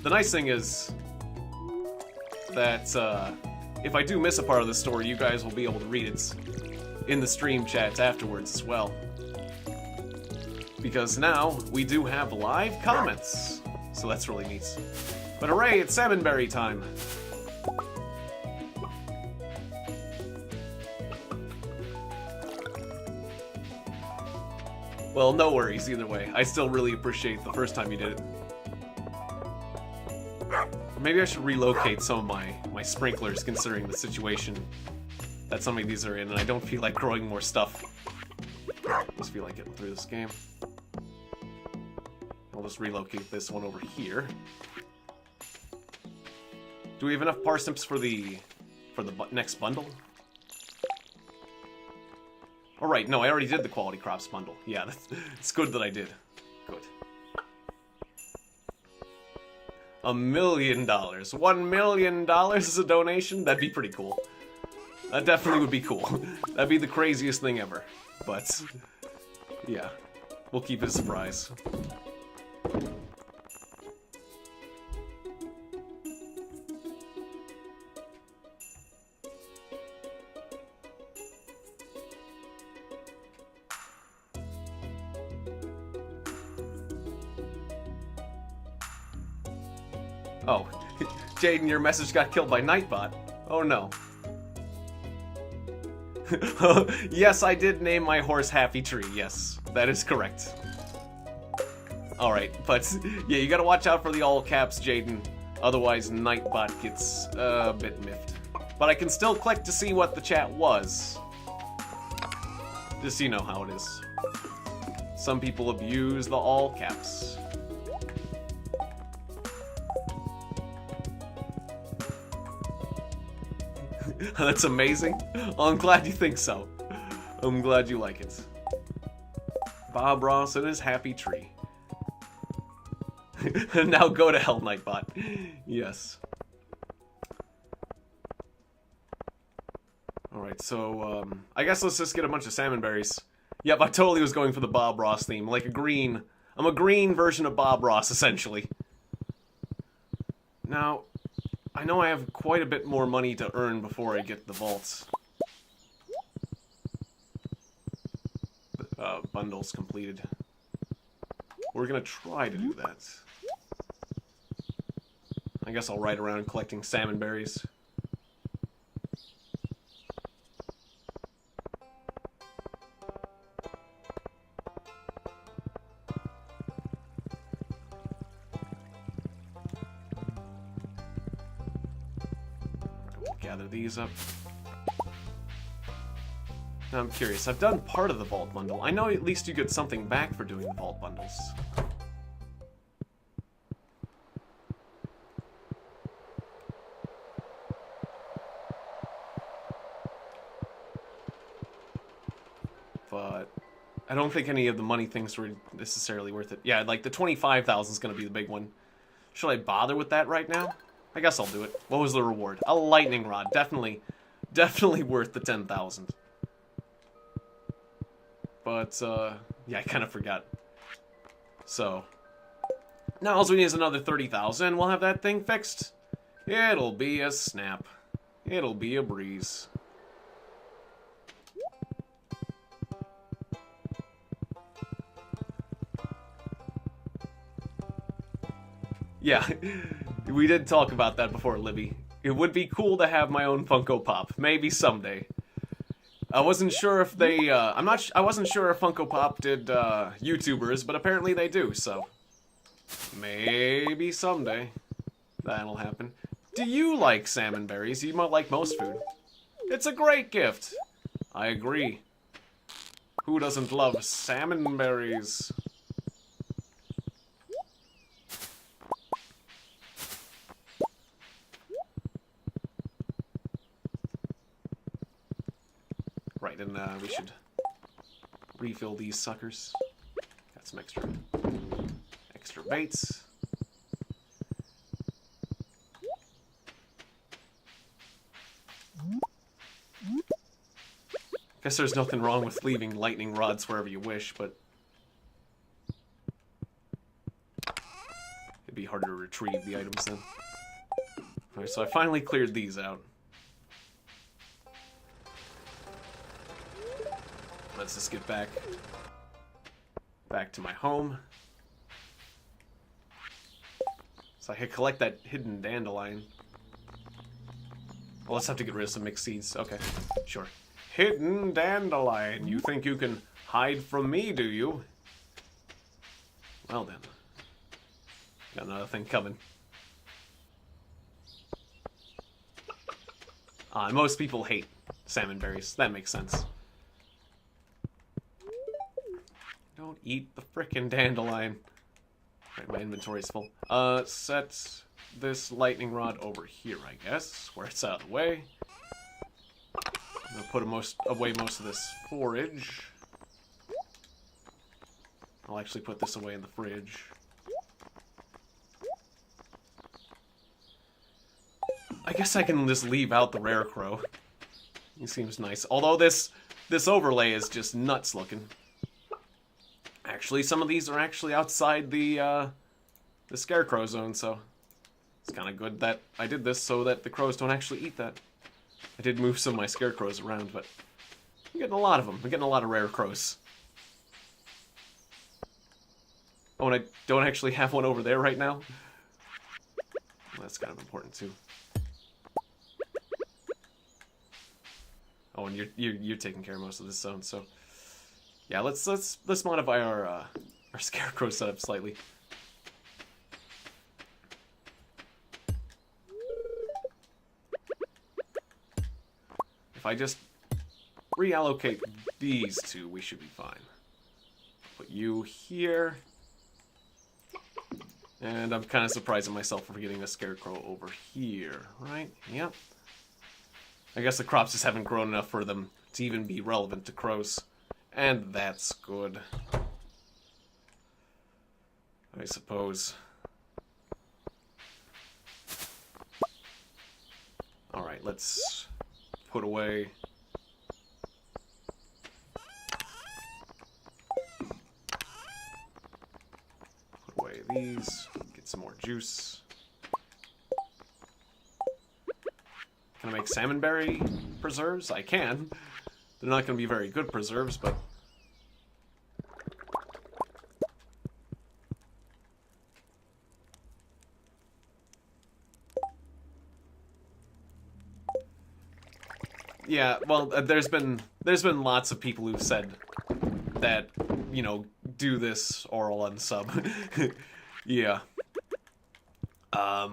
A: The nice thing is that if I do miss a part of the story, you guys will be able to read it in the stream chats afterwards as well. Because now we do have live comments, so that's really neat. But hooray, it's salmonberry time! Well, no worries either way. I still really appreciate the first time you did it. Maybe I should relocate some of my sprinklers, considering the situation that some of these are in, and I don't feel like growing more stuff. I just feel like getting through this game. I'll just relocate this one over here. Do we have enough parsnips for the next bundle? All right, no, I already did the quality crops bundle. Yeah, it's good that I did. Good. $1 million. $1 million as a donation? That'd be pretty cool. That definitely would be cool. That'd be the craziest thing ever. But, yeah. We'll keep it a surprise. Oh, Jaden, your message got killed by Nightbot. Oh no. Yes, I did name my horse Happy Tree. Yes, that is correct. Alright, but yeah, you gotta watch out for the all caps, Jaden. Otherwise, Nightbot gets a bit miffed. But I can still click to see what the chat was. Just so you know how it is. Some people abuse the all caps. That's amazing. Well, I'm glad you think so. I'm glad you like it. Bob Ross and his Happy Tree. Now go to hell, Nightbot. Yes. Alright, so, I guess let's just get a bunch of salmon berries. Yep, I totally was going for the Bob Ross theme. Like a green... I'm a green version of Bob Ross, essentially. Now... I know I have quite a bit more money to earn before I get the vaults. Bundles completed. We're gonna try to do that. I guess I'll ride around collecting salmon berries. Gather these up. Now I'm curious, I've done part of the vault bundle. I know at least you get something back for doing the vault bundles. But I don't think any of the money things were necessarily worth it. Yeah, like the 25,000 is going to be the big one. Should I bother with that right now? I guess I'll do it. What was the reward? A lightning rod. Definitely worth the 10,000. But, yeah, I kind of forgot. So, now all we need is another 30,000. We'll have that thing fixed. It'll be a snap. It'll be a breeze. Yeah, we did talk about that before, Libby. It would be cool to have my own Funko Pop. Maybe someday. I wasn't sure if they, I wasn't sure if Funko Pop did, YouTubers, but apparently they do, so. Maybe someday that'll happen. Do you like salmon berries? You might like most food. It's a great gift. I agree. Who doesn't love salmon berries? Right, and we should refill these suckers. Got some extra baits. Guess there's nothing wrong with leaving lightning rods wherever you wish, but it'd be harder to retrieve the items then. Alright, so I finally cleared these out. Let's just get back to my home. So I could collect that hidden dandelion. Well, let's have to get rid of some mixed seeds. Okay, sure. Hidden dandelion. You think you can hide from me, do you? Well then. Got another thing coming. Most people hate salmon berries. That makes sense. Don't eat the frickin' dandelion. Right, my inventory is full. Set this lightning rod over here, I guess, where it's out of the way. I'm gonna put away most of this forage. I'll actually put this away in the fridge. I guess I can just leave out the rare crow. He seems nice. Although this overlay is just nuts looking. Actually, some of these are actually outside the scarecrow zone, so it's kind of good that I did this so that the crows don't actually eat that. I did move some of my scarecrows around, but I'm getting a lot of them. I'm getting a lot of rare crows. Oh, and I don't actually have one over there right now. Well, that's kind of important too. Oh, and you're taking care of most of this zone, so yeah. Let's modify our scarecrow setup slightly. If I just reallocate these two, we should be fine. Put you here. And I'm kind of surprised at myself for getting a scarecrow over here, right? Yep. I guess the crops just haven't grown enough for them to even be relevant to crows. And that's good. I suppose. Alright, let's put away... these, get some more juice. Can I make salmon berry preserves? I can. They're not going to be very good preserves, but... Yeah, well, there's been lots of people who've said that, you know, do this oral unsub. Yeah. I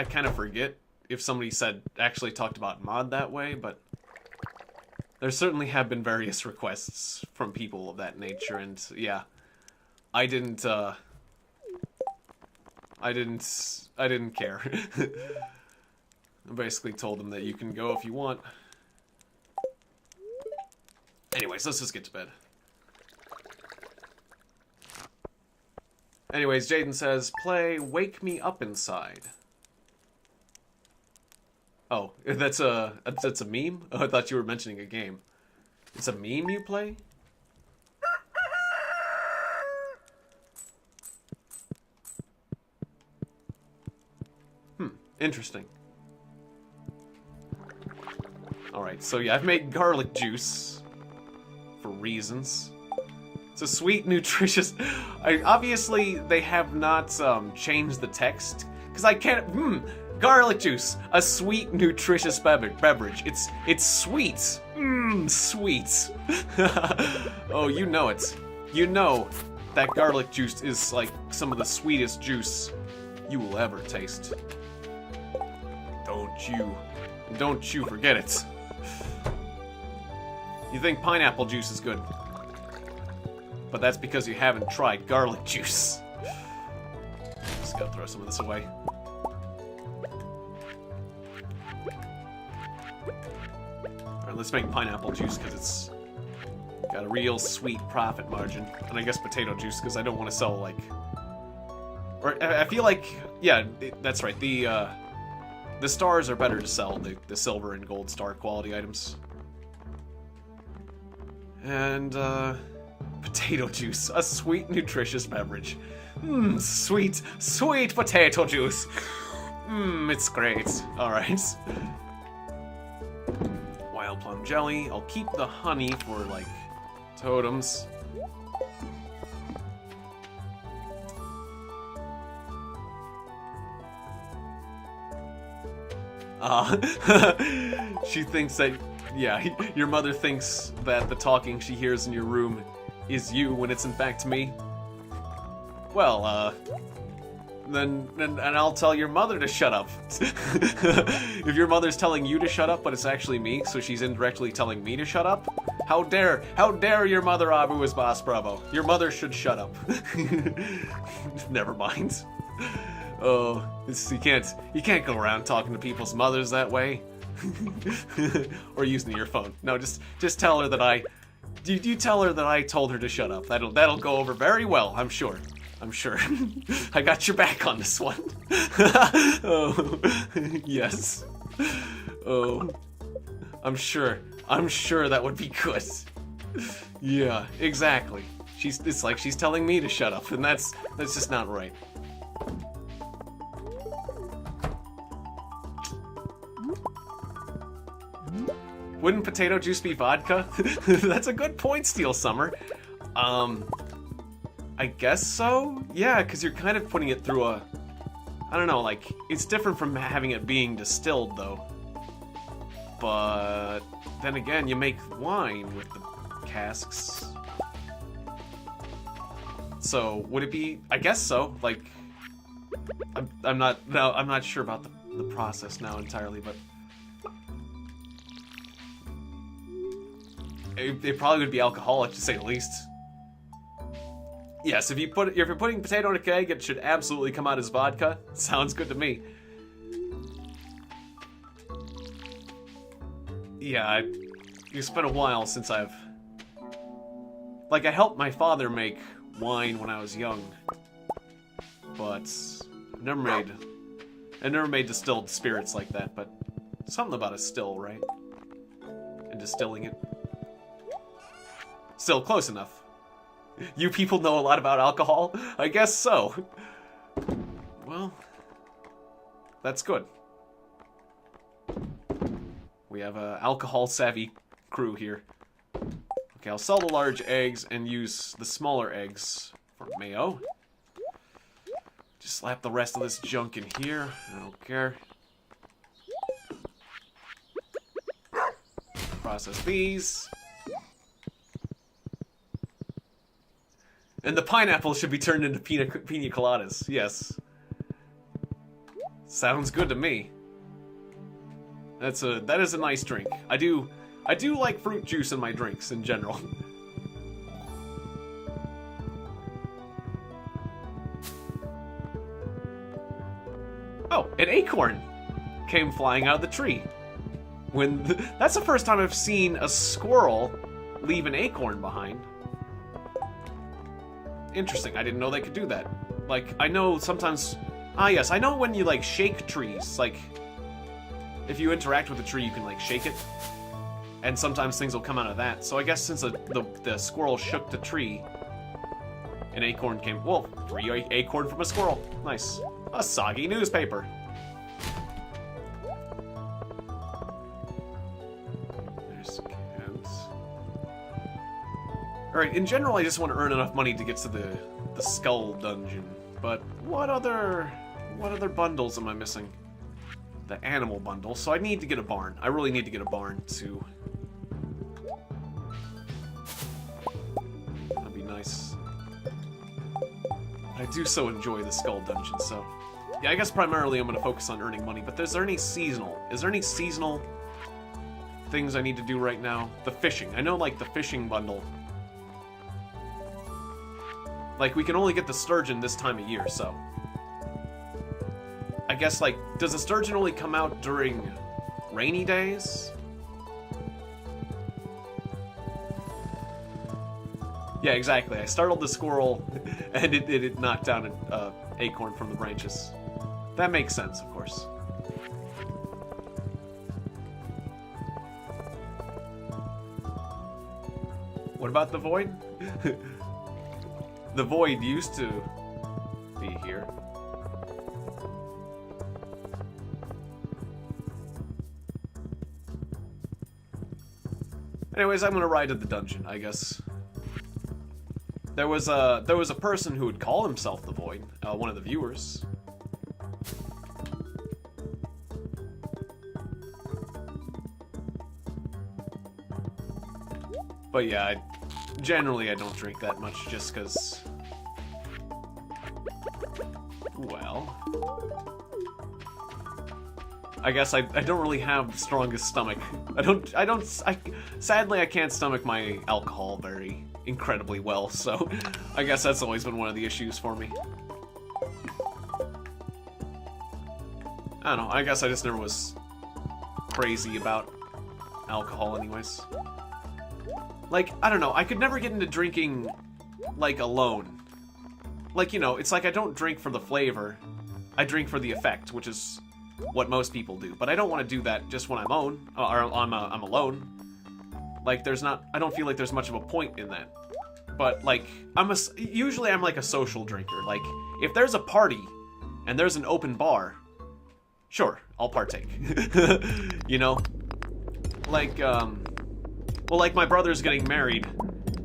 A: kind of forget if somebody actually talked about mod that way, but there certainly have been various requests from people of that nature, and yeah, I didn't care. I basically told them that you can go if you want. Anyways, let's just get to bed. Anyways, Jaden says, play Wake Me Up Inside. Oh, that's a meme? Oh, I thought you were mentioning a game. It's a meme you play? Interesting. Alright, so yeah, I've made garlic juice. For reasons. It's a sweet, nutritious... obviously, they have not changed the text. Because I can't... garlic juice. A sweet, nutritious beverage. It's sweet. Sweet. Oh, you know it. You know that garlic juice is like some of the sweetest juice you will ever taste. Don't you forget it. You think pineapple juice is good. But that's because you haven't tried garlic juice. Just gotta throw some of this away. Alright, let's make pineapple juice because it's got a real sweet profit margin. And I guess potato juice because I don't want to sell, like... Or, I feel like... Yeah, that's right. The stars are better to sell, the silver and gold star quality items. And, potato juice. A sweet, nutritious beverage. Sweet, sweet potato juice. It's great. Alright. Wild plum jelly. I'll keep the honey for, like, totems. She thinks that, yeah, your mother thinks that the talking she hears in your room is you when it's in fact me. Well, and I'll tell your mother to shut up. If your mother's telling you to shut up, but it's actually me, so she's indirectly telling me to shut up. How dare your mother Abu as Boss Bravo? Your mother should shut up. Never mind. Oh, you can't go around talking to people's mothers that way. Or using your phone. No, just tell her that you tell her that I told her to shut up. That'll go over very well, I'm sure. I got your back on this one. Oh, yes. Oh, I'm sure that would be good. Yeah, exactly. It's like she's telling me to shut up, and that's just not right. Wouldn't potato juice be vodka? That's a good point, Steel Summer. I guess so? Yeah, because you're kind of putting it through I don't know, like, it's different from having it being distilled, though. But then again, you make wine with the casks. So, would it be... I guess so, like... I'm not sure about the process now entirely, but... It probably would be alcoholic, to say the least. Yes, if you're putting potato in a keg, it should absolutely come out as vodka. Sounds good to me. Yeah, it's been a while since I've... Like, I helped my father make wine when I was young. But I never made distilled spirits like that, but something about a still, right? And distilling it. Still close enough. You people know a lot about alcohol? I guess so. Well, that's good. We have a alcohol-savvy crew here. Okay, I'll sell the large eggs and use the smaller eggs for mayo. Just slap the rest of this junk in here. I don't care. Process these. And the pineapple should be turned into pina coladas. Yes. Sounds good to me. That is a nice drink. I do like fruit juice in my drinks in general. Oh, an acorn came flying out of the tree. That's the first time I've seen a squirrel leave an acorn behind. Interesting, I didn't know they could do that. Like, I know sometimes... Ah, yes, I know when you, like, shake trees. Like, if you interact with a tree, you can, like, shake it. And sometimes things will come out of that. So I guess since the squirrel shook the tree, an acorn came... Well, free acorn from a squirrel. Nice. A soggy newspaper. Alright, in general, I just want to earn enough money to get to the skull dungeon. But what other bundles am I missing? The animal bundle. So I need to get a barn. I really need to get a barn too. That'd be nice. But I do so enjoy the skull dungeon, so... Yeah, I guess primarily I'm going to focus on earning money, but is there any seasonal things I need to do right now? The fishing. I know, like, the fishing bundle... Like, we can only get the sturgeon this time of year, so... I guess, like, does the sturgeon only come out during rainy days? Yeah, exactly. I startled the squirrel, and it knocked down an acorn from the branches. That makes sense, of course. What about the void? The void used to be here. Anyways, I'm gonna ride to the dungeon, I guess. There was a person who would call himself the void, one of the viewers. But yeah, generally I don't drink that much just because... Well... I guess I don't really have the strongest stomach. Sadly, I can't stomach my alcohol very incredibly well, so I guess that's always been one of the issues for me. I don't know, I guess I just never was crazy about alcohol anyways. Like, I don't know, I could never get into drinking, like, alone. Like, you know, it's like I don't drink for the flavor, I drink for the effect, which is what most people do. But I don't want to do that just when I'm I'm alone. Like, I don't feel like there's much of a point in that. But, like, usually I'm like a social drinker. Like, if there's a party and there's an open bar, sure, I'll partake. You know? Like, well, like my brother's getting married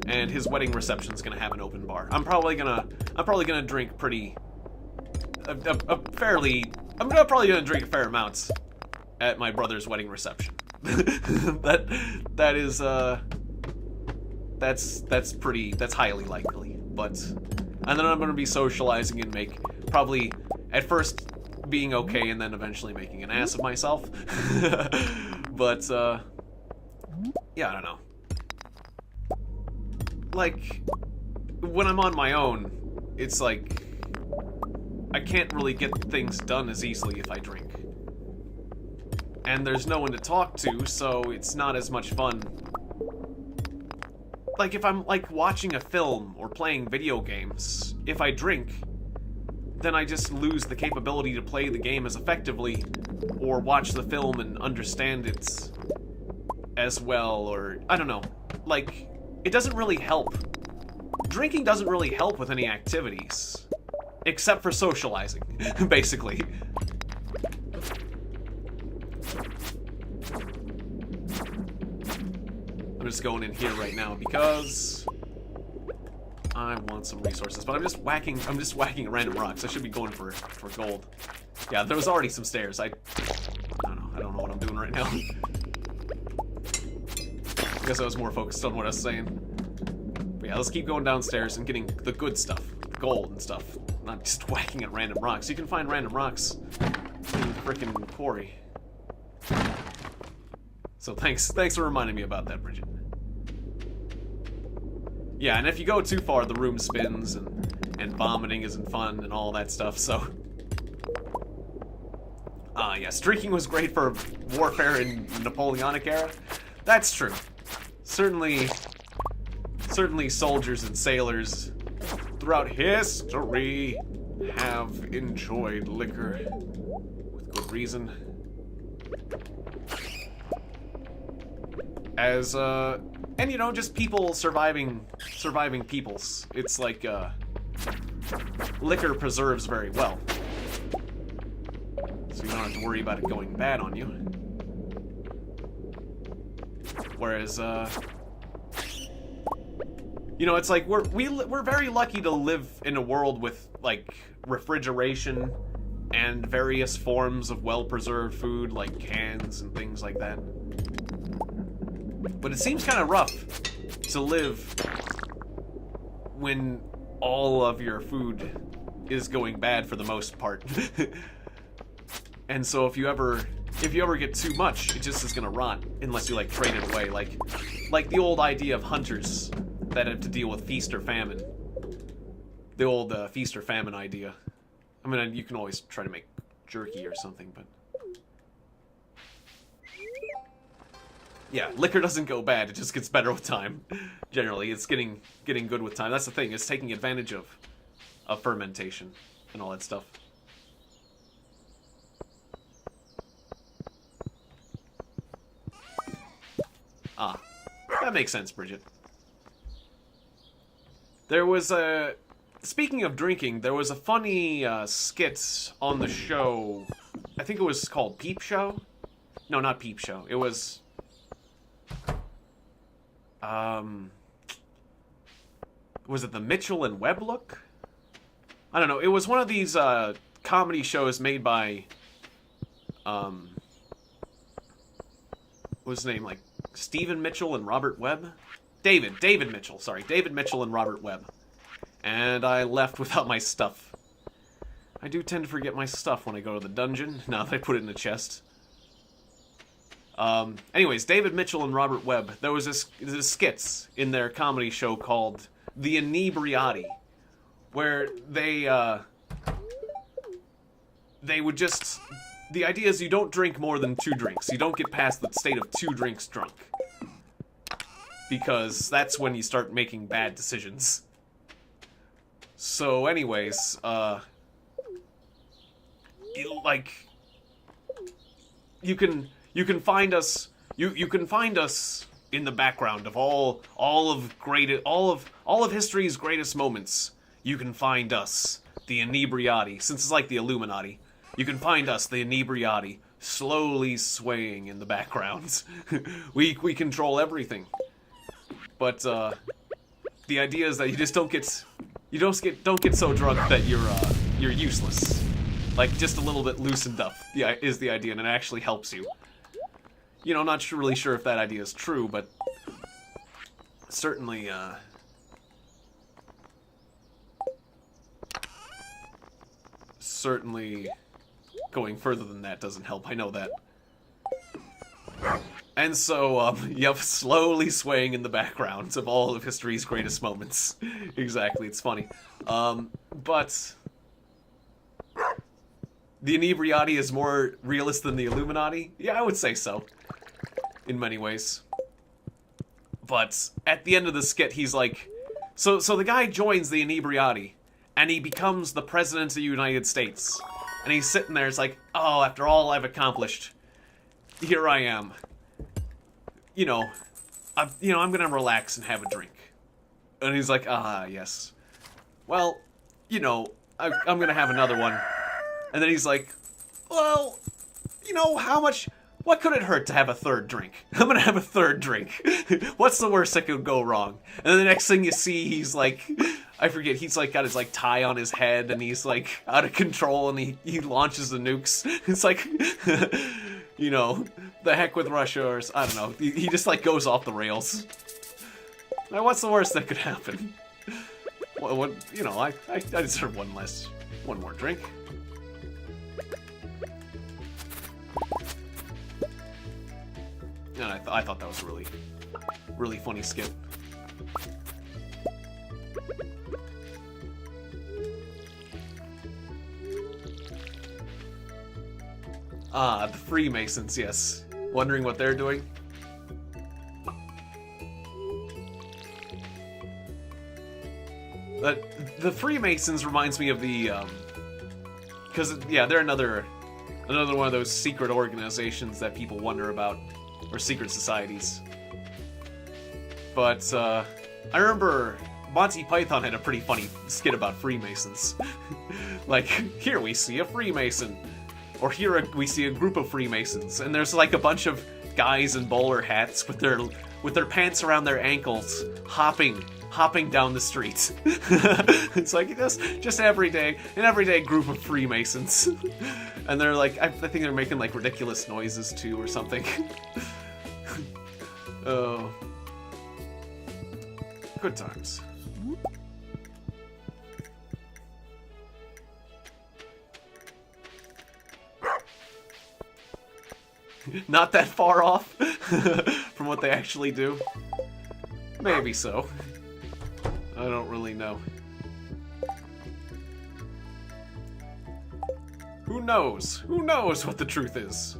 A: and his wedding reception's gonna have an open bar. I'm probably gonna drink I'm probably gonna drink a fair amount at my brother's wedding reception. That's highly likely. But, and then I'm gonna be socializing and probably at first being okay and then eventually making an ass of myself. But, yeah, I don't know. Like, when I'm on my own, it's like, I can't really get things done as easily if I drink. And there's no one to talk to, so it's not as much fun. Like, if I'm, like, watching a film or playing video games, if I drink, then I just lose the capability to play the game as effectively, or watch the film and understand it as well, or, I don't know. Like, it doesn't really help. Drinking doesn't really help with any activities. Except for socializing, basically. I'm just going in here right now because I want some resources, but I'm just whacking at random rocks. I should be going for gold. Yeah, there was already some stairs. I don't know what I'm doing right now. I guess I was more focused on what I was saying. But yeah, let's keep going downstairs and getting the good stuff, the gold and stuff. Not just whacking at random rocks. You can find random rocks in the frickin' quarry. So thanks for reminding me about that, Bridget. Yeah, and if you go too far, the room spins, and vomiting isn't fun, and all that stuff, so... yes, drinking was great for warfare in the Napoleonic era. That's true. Certainly soldiers and sailors throughout history have enjoyed liquor with good reason. As, and you know, just people surviving peoples. It's like, liquor preserves very well. So you don't have to worry about it going bad on you. Whereas, you know, it's like we're very lucky to live in a world with, like, refrigeration and various forms of well-preserved food, like cans and things like that. But it seems kind of rough to live when all of your food is going bad for the most part. And so if you ever get too much, it just is gonna rot unless you, like, trade it away, like the old idea of hunters that have to deal with feast or famine. The old feast or famine idea. I mean, you can always try to make jerky or something, but... Yeah, liquor doesn't go bad, it just gets better with time. Generally, it's getting good with time. That's the thing, it's taking advantage of fermentation and all that stuff. Ah, that makes sense, Bridget. There was a... Speaking of drinking, there was a funny skit on the show. I think it was called Peep Show? No, not Peep Show. It was... Was it the Mitchell and Webb look? I don't know. It was one of these comedy shows made by... what was his name? Like, Stephen Mitchell and Robert Webb? David Mitchell, sorry. David Mitchell and Robert Webb. And I left without my stuff. I do tend to forget my stuff when I go to the dungeon, now that I put it in a chest. Anyways, David Mitchell and Robert Webb, there was this skits in their comedy show called The Inebriati, where they would just... The idea is you don't drink more than 2 drinks. You don't get past the state of 2 drinks drunk. Because that's when you start making bad decisions. So anyways, you can find us in the background of all of history's greatest moments. You can find us, the Inebriati, since it's like the Illuminati. You can find us, the Inebriati, slowly swaying in the background. we control everything. But the idea is that you just don't get so drunk that you're useless. Like just a little bit loosened up. Is the idea, and it actually helps you. You know, I'm not really sure if that idea is true, but certainly going further than that doesn't help. I know that. And so, yep, slowly swaying in the background of all of history's greatest moments. Exactly, it's funny. But the Inebriati is more realist than the Illuminati? Yeah, I would say so. In many ways. But at the end of the skit, he's like... So the guy joins the Inebriati, and he becomes the President of the United States. And he's sitting there, it's like, oh, after all I've accomplished, here I am. You know, I'm gonna relax and have a drink. And he's like, ah, yes. Well, you know, I'm gonna have another one. And then he's like, well, you know, what could it hurt to have a third drink? I'm gonna have a third drink. What's the worst that could go wrong? And then the next thing you see, he's like, I forget, he's like got his like tie on his head and he's like out of control and he launches the nukes. It's like, you know, the heck with Russia, or I don't know. He just like goes off the rails. Now, what's the worst that could happen? What you know, I deserve one more drink. And I thought that was a really funny skit. Ah, the Freemasons, yes. Wondering what they're doing? The Freemasons reminds me of the, because, yeah, they're another one of those secret organizations that people wonder about, or secret societies. But, I remember Monty Python had a pretty funny skit about Freemasons. Like, here we see a Freemason. Or here we see a group of Freemasons, and there's like a bunch of guys in bowler hats with their pants around their ankles, hopping down the street. It's like just an everyday group of Freemasons, and they're like, I think they're making like ridiculous noises too, or something. Oh, good times. Not that far off from what they actually do. Maybe so. I don't really know. Who knows? Who knows what the truth is?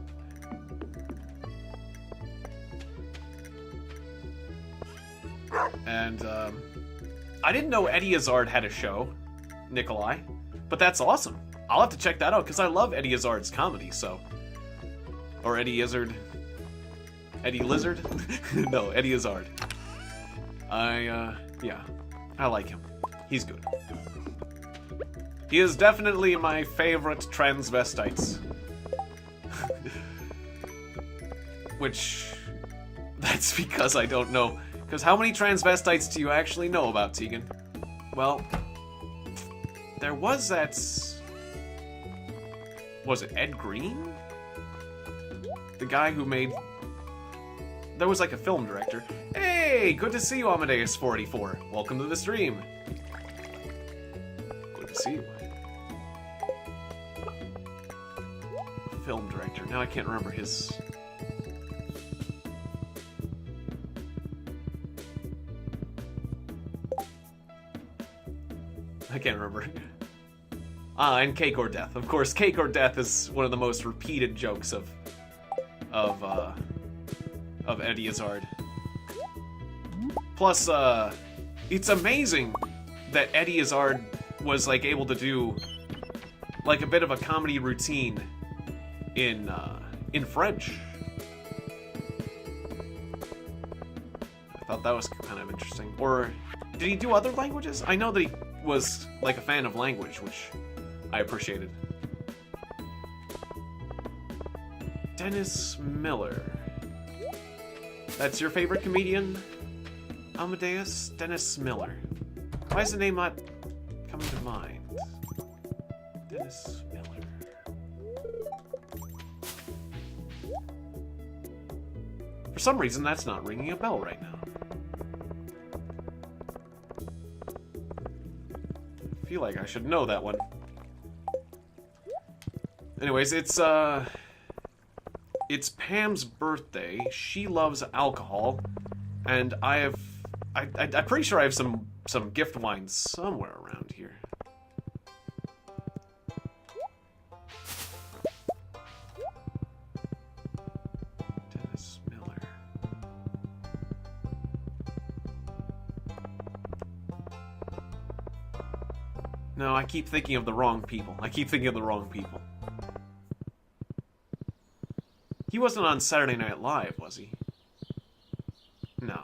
A: And, I didn't know Eddie Izzard had a show, Nikolai. But that's awesome. I'll have to check that out, because I love Eddie Izzard's comedy, so... Or Eddie Izzard. Eddie Lizard? No, Eddie Izzard. Yeah. I like him. He's good. He is definitely my favorite transvestites. Which... That's because I don't know. Because how many transvestites do you actually know about, Tiegon? Well... There was that... Was it Ed Green? The guy who made... There was like a film director. Hey, good to see you, Amadeus44. Welcome to the stream. Good to see you. Film director. Now I can't remember his I can't remember. Ah, and Cake or Death. Of course, Cake or Death is one of the most repeated jokes of Eddie Izzard. Plus, it's amazing that Eddie Izzard was like able to do like a bit of a comedy routine in French. I thought that was kind of interesting. Or did he do other languages? I know that he was like a fan of language, which I appreciated. Dennis Miller. That's your favorite comedian, Amadeus? Dennis Miller. Why is the name not coming to mind? Dennis Miller. For some reason, that's not ringing a bell right now. I feel like I should know that one. Anyways, it's Pam's birthday. She loves alcohol, and I'm pretty sure I have some gift wine somewhere around here. Dennis Miller. No, I keep thinking of the wrong people. He wasn't on Saturday Night Live, was he? No.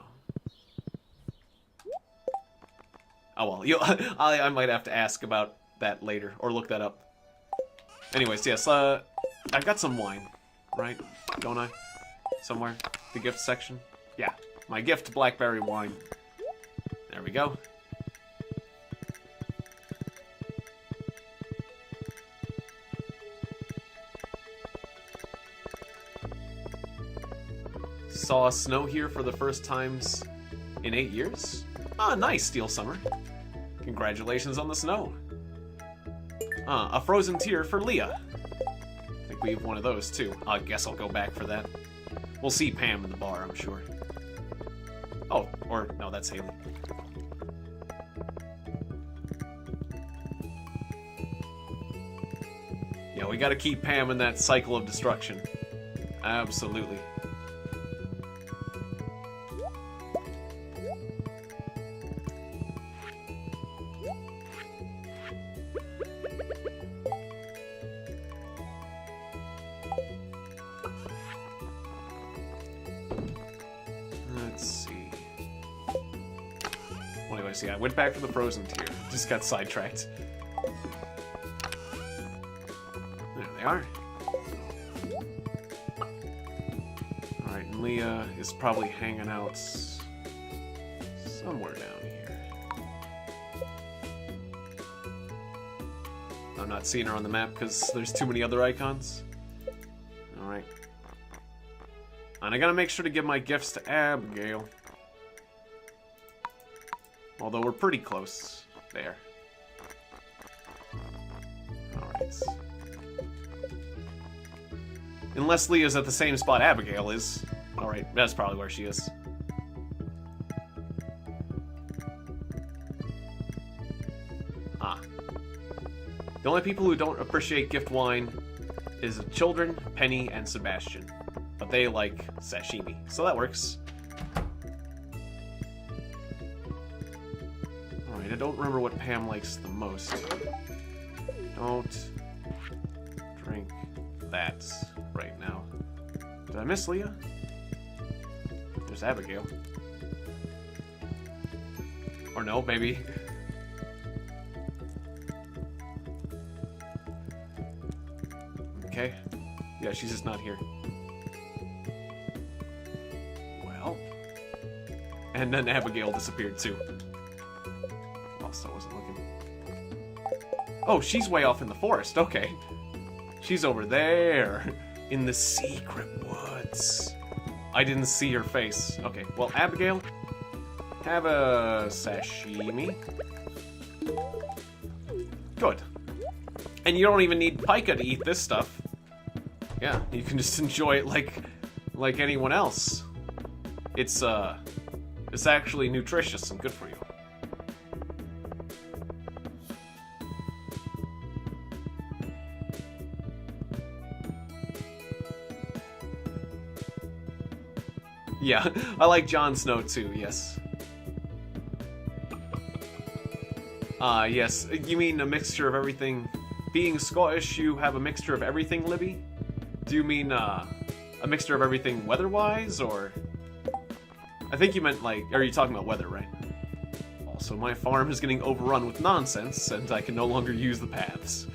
A: Oh well, I might have to ask about that later, or look that up. Anyways, yes, I've got some wine, right? Don't I? Somewhere? The gift section? Yeah, my gift blackberry wine. There we go. Saw snow here for the first times in 8 years. Ah, nice, Steel Summer. Congratulations on the snow. A frozen tear for Leah. I think we have one of those too. I guess I'll go back for that. We'll see Pam in the bar, I'm sure. Oh, or no, that's Haley. Yeah, we gotta keep Pam in that cycle of destruction. Absolutely. Yeah, I went back for the frozen tear. Just got sidetracked. There they are. Alright, and Leah is probably hanging out somewhere down here. I'm not seeing her on the map because there's too many other icons. Alright. And I gotta make sure to give my gifts to Abigail. Although we're pretty close there. Alright. Unless Leah's at the same spot Abigail is. Alright, that's probably where she is. Ah. The only people who don't appreciate gift wine is children, Penny, and Sebastian. But they like sashimi, so that works. I don't remember what Pam likes the most. Don't drink that right now. Did I miss Leah? There's Abigail. Or no, maybe. Okay. Yeah, she's just not here. Well. And then Abigail disappeared too. I wasn't looking. Oh, she's way off in the forest. Okay. She's over there in the secret woods. I didn't see her face. Okay, well, Abigail, have a sashimi. Good. And you don't even need Pika to eat this stuff. Yeah, you can just enjoy it like anyone else. It's actually nutritious and good for you. Yeah, I like Jon Snow too, yes. Yes, you mean a mixture of everything? Being Scottish, you have a mixture of everything, Libby? Do you mean, a mixture of everything weather-wise, or...? I think you meant, like, are you talking about weather, right? Also, my farm is getting overrun with nonsense, and I can no longer use the paths.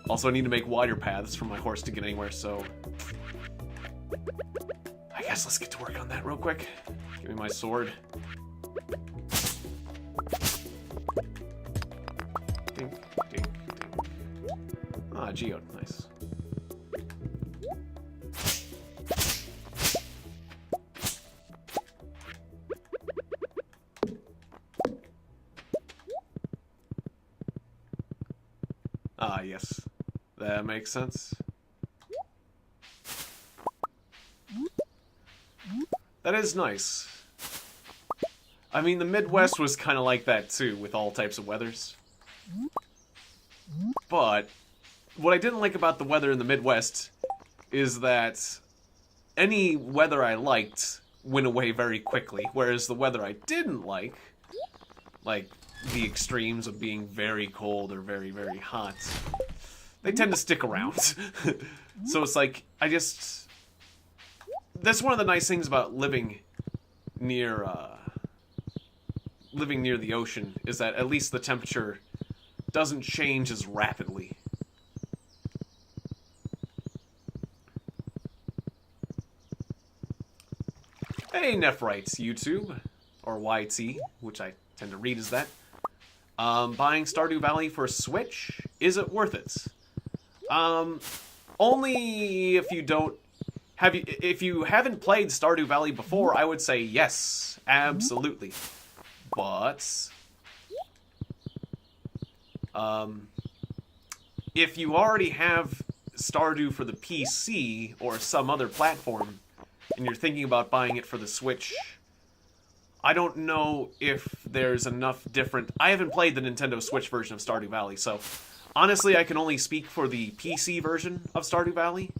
A: Also, I need to make wider paths for my horse to get anywhere, so... I guess let's get to work on that real quick. Give me my sword. Dink, dink, dink. Ah, geode, nice. Ah, yes. That makes sense. That is nice. I mean, the Midwest was kind of like that too, with all types of weathers. But what I didn't like about the weather in the Midwest is that any weather I liked went away very quickly, whereas the weather I didn't like the extremes of being very cold or very, very hot, they tend to stick around. So it's like, that's one of the nice things about living near the ocean, is that at least the temperature doesn't change as rapidly. Hey, Nephrites, YouTube, or YT, which I tend to read as that. Buying Stardew Valley for Switch, is it worth it? Only if you don't if you haven't played Stardew Valley before, I would say yes, absolutely. But if you already have Stardew for the PC or some other platform, and you're thinking about buying it for the Switch, I don't know if there's enough different... I haven't played the Nintendo Switch version of Stardew Valley, so honestly I can only speak for the PC version of Stardew Valley.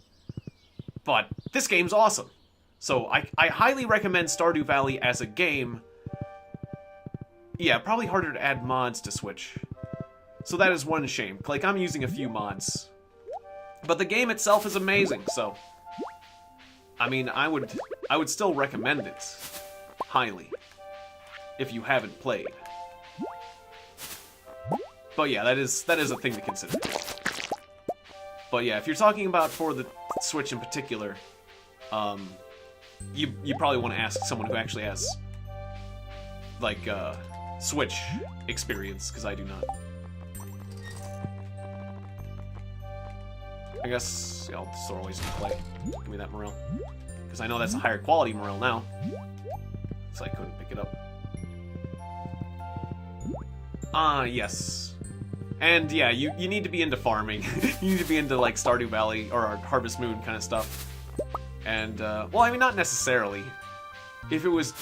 A: But this game's awesome. So I highly recommend Stardew Valley as a game. Yeah, probably harder to add mods to Switch. So that is one shame. Like, I'm using a few mods. But the game itself is amazing, so... I mean, I would still recommend it. Highly. If you haven't played. But yeah, that is a thing to consider. But yeah, if you're talking about for the Switch in particular, you probably want to ask someone who actually has, like, Switch experience, because I do not. I guess, yeah, I'll store always in play. Give me that morel. Because I know that's a higher quality morel now. So I couldn't pick it up. Ah, yes. And yeah, you need to be into farming. You need to be into, like, Stardew Valley or Harvest Moon kind of stuff. And, well, I mean, not necessarily. If it was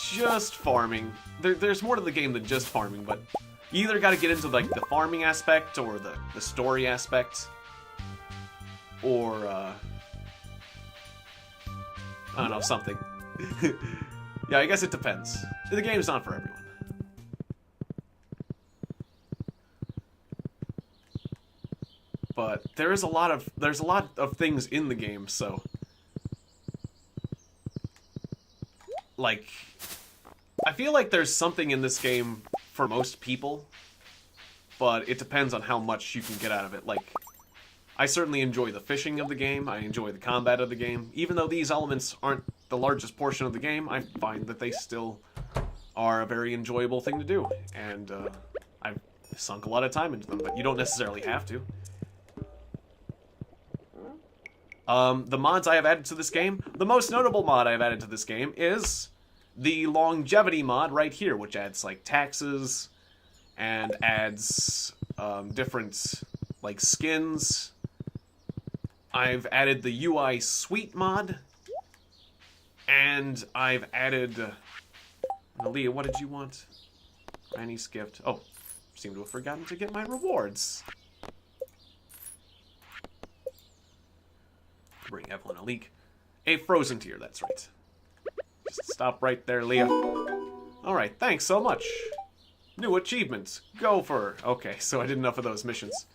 A: just farming, there's more to the game than just farming, but you either got to get into, like, the farming aspect or the story aspect. Or, I don't know, something. Yeah, I guess it depends. The game's not for everyone. But there's a lot of things in the game, so like I feel like there's something in this game for most people, but it depends on how much you can get out of it. Like, I certainly enjoy the fishing of the game, I enjoy the combat of the game. Even though these elements aren't the largest portion of the game, I find that they still are a very enjoyable thing to do. And I've sunk a lot of time into them, but you don't necessarily have to. The mods I have added to this game, the most notable mod I have added to this game is the longevity mod right here, which adds, like, taxes and adds different, like, skins. I've added the UI Suite mod, and I've added... Aaliyah, what did you want? Granny's gift. Oh, seem to have forgotten to get my rewards. Bring Evelyn a leak. A frozen tear, that's right. Just stop right there, Leah. Alright, thanks so much. New achievements. Gopher. Okay, so I did enough of those missions.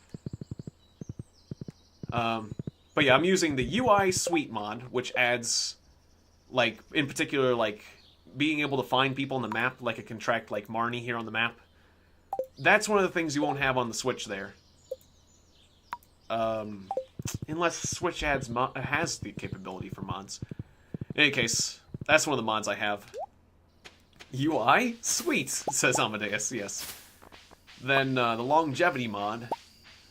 A: But yeah, I'm using the UI Suite mod, which adds, like, in particular, like, being able to find people on the map, like it can track, like, Marnie here on the map. That's one of the things you won't have on the Switch there. Unless Switch has the capability for mods. In any case, that's one of the mods I have. UI? Sweet, says Amadeus, yes. Then, the longevity mod.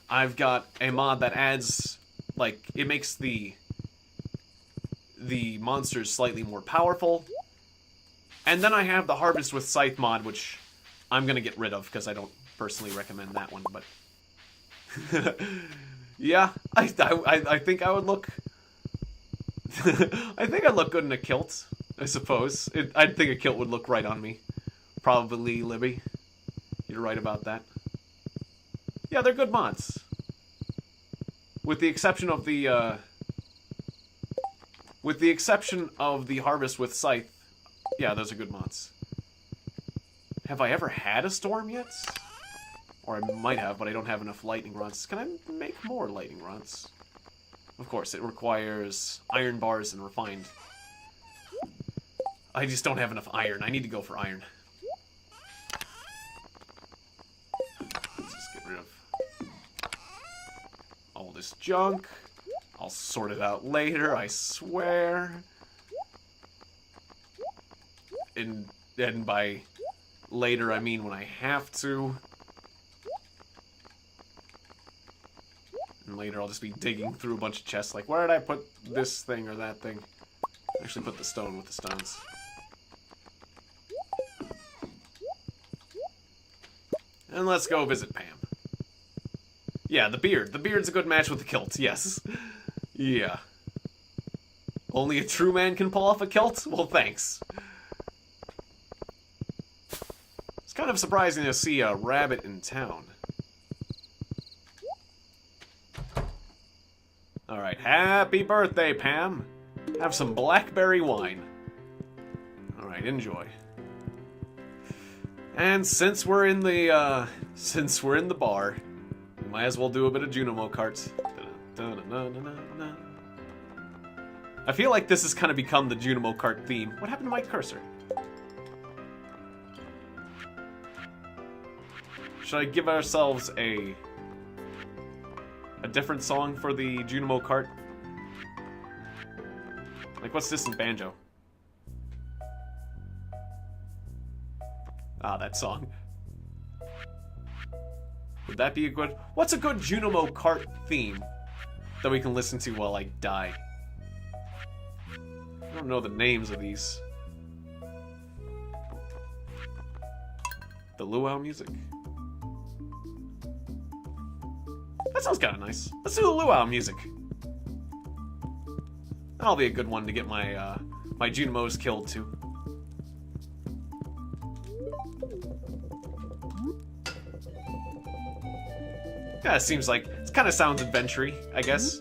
A: I've got a mod that adds, like, it makes the monsters slightly more powerful. And then I have the Harvest with Scythe mod, which I'm gonna get rid of, because I don't personally recommend that one, but... yeah, I think I would look... I think I'd look good in a kilt, I suppose. I think a kilt would look right on me. Probably, Libby. You're right about that. Yeah, they're good mods. With the exception of the, Harvest with Scythe. Yeah, those are good mods. Have I ever had a storm yet? Or I might have, but I don't have enough lightning rods. Can I make more lightning rods? Of course, it requires iron bars and refined. I just don't have enough iron. I need to go for iron. Let's just get rid of all this junk. I'll sort it out later, I swear. And by later, I mean when I have to. And later I'll just be digging through a bunch of chests, like, where did I put this thing or that thing? Actually put the stone with the stones. And let's go visit Pam. Yeah, the beard. The beard's a good match with the kilt, yes. Yeah. Only a true man can pull off a kilt? Well, thanks. It's kind of surprising to see a rabbit in town. Alright, happy birthday, Pam. Have some blackberry wine. Alright, enjoy. And since we're in the, bar, we might as well do a bit of Junimo Kart. I feel like this has kind of become the Junimo Kart theme. What happened to my cursor? Should I give ourselves a different song for the Junimo Kart? Like, what's this in banjo? Ah, that song. Would that be a good... What's a good Junimo Kart theme that we can listen to while I die? I don't know the names of these. The luau music. That sounds kind of nice. Let's do the luau music. That'll be a good one to get my my Junimos killed too. Yeah, it seems like it kind of sounds adventure-y, I guess.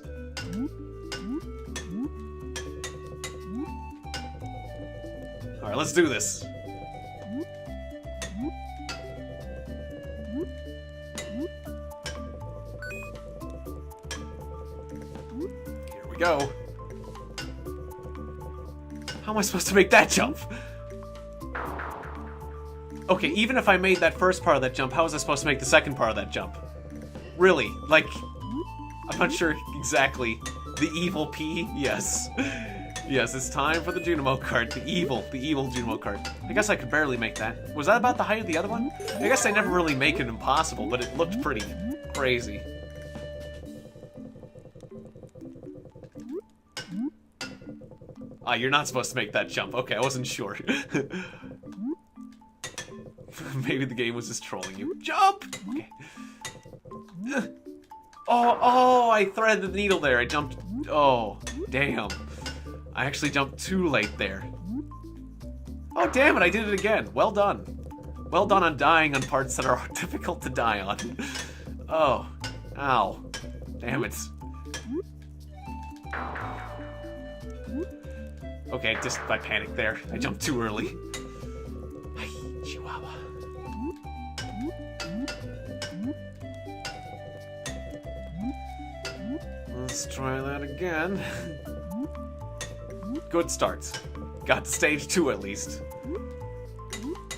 A: All right, let's do this. Here we go. How am I supposed to make that jump? Okay, even if I made that first part of that jump, how was I supposed to make the second part of that jump? Really? Like, I'm not sure exactly. The evil P? Yes. Yes, it's time for the Junimo Kart. The evil Junimo Kart. I guess I could barely make that. Was that about the height of the other one? I guess I never really make it impossible, but it looked pretty crazy. Ah, you're not supposed to make that jump. Okay, I wasn't sure. Maybe the game was just trolling you. Jump! Okay. Oh, I threaded the needle there. I jumped. Oh, damn. I actually jumped too late there. Oh, damn it, I did it again. Well done. Well done on dying on parts that are difficult to die on. Oh, ow. Damn it. Okay, I panicked there. I jumped too early. Hi, Chihuahua. Let's try that again. Good start. Got to stage 2 at least.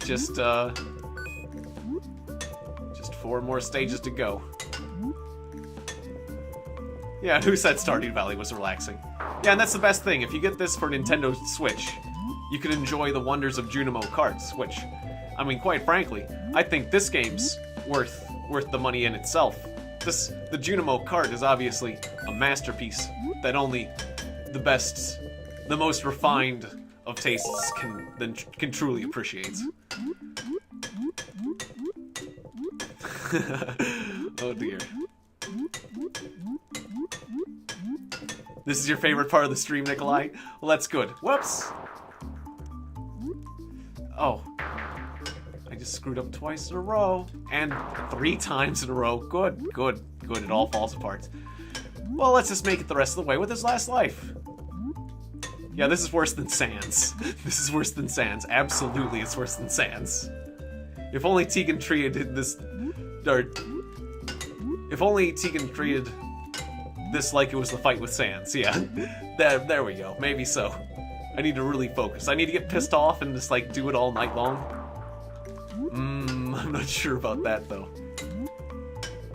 A: Just 4 more stages to go. Yeah, who said Stardew Valley was relaxing? Yeah, and that's the best thing. If you get this for Nintendo Switch, you can enjoy the wonders of Junimo carts, which, I mean, quite frankly, I think this game's worth the money in itself. The Junimo cart is obviously a masterpiece that only the most refined of tastes can truly appreciate. Oh dear. This is your favorite part of the stream, Nikolai? Well, that's good. Whoops! Oh. I just screwed up twice in a row. And 3 times in a row. Good, good, good. It all falls apart. Well, let's just make it the rest of the way with his last life. Yeah, this is worse than Sans. This is worse than Sans. Absolutely, it's worse than Sans. If only Tiegon treated this... Or... If only Tiegon treated this like it was the fight with Sans, yeah. There we go. Maybe so. I need to really focus. I need to get pissed off and just, like, do it all night long. I'm not sure about that, though.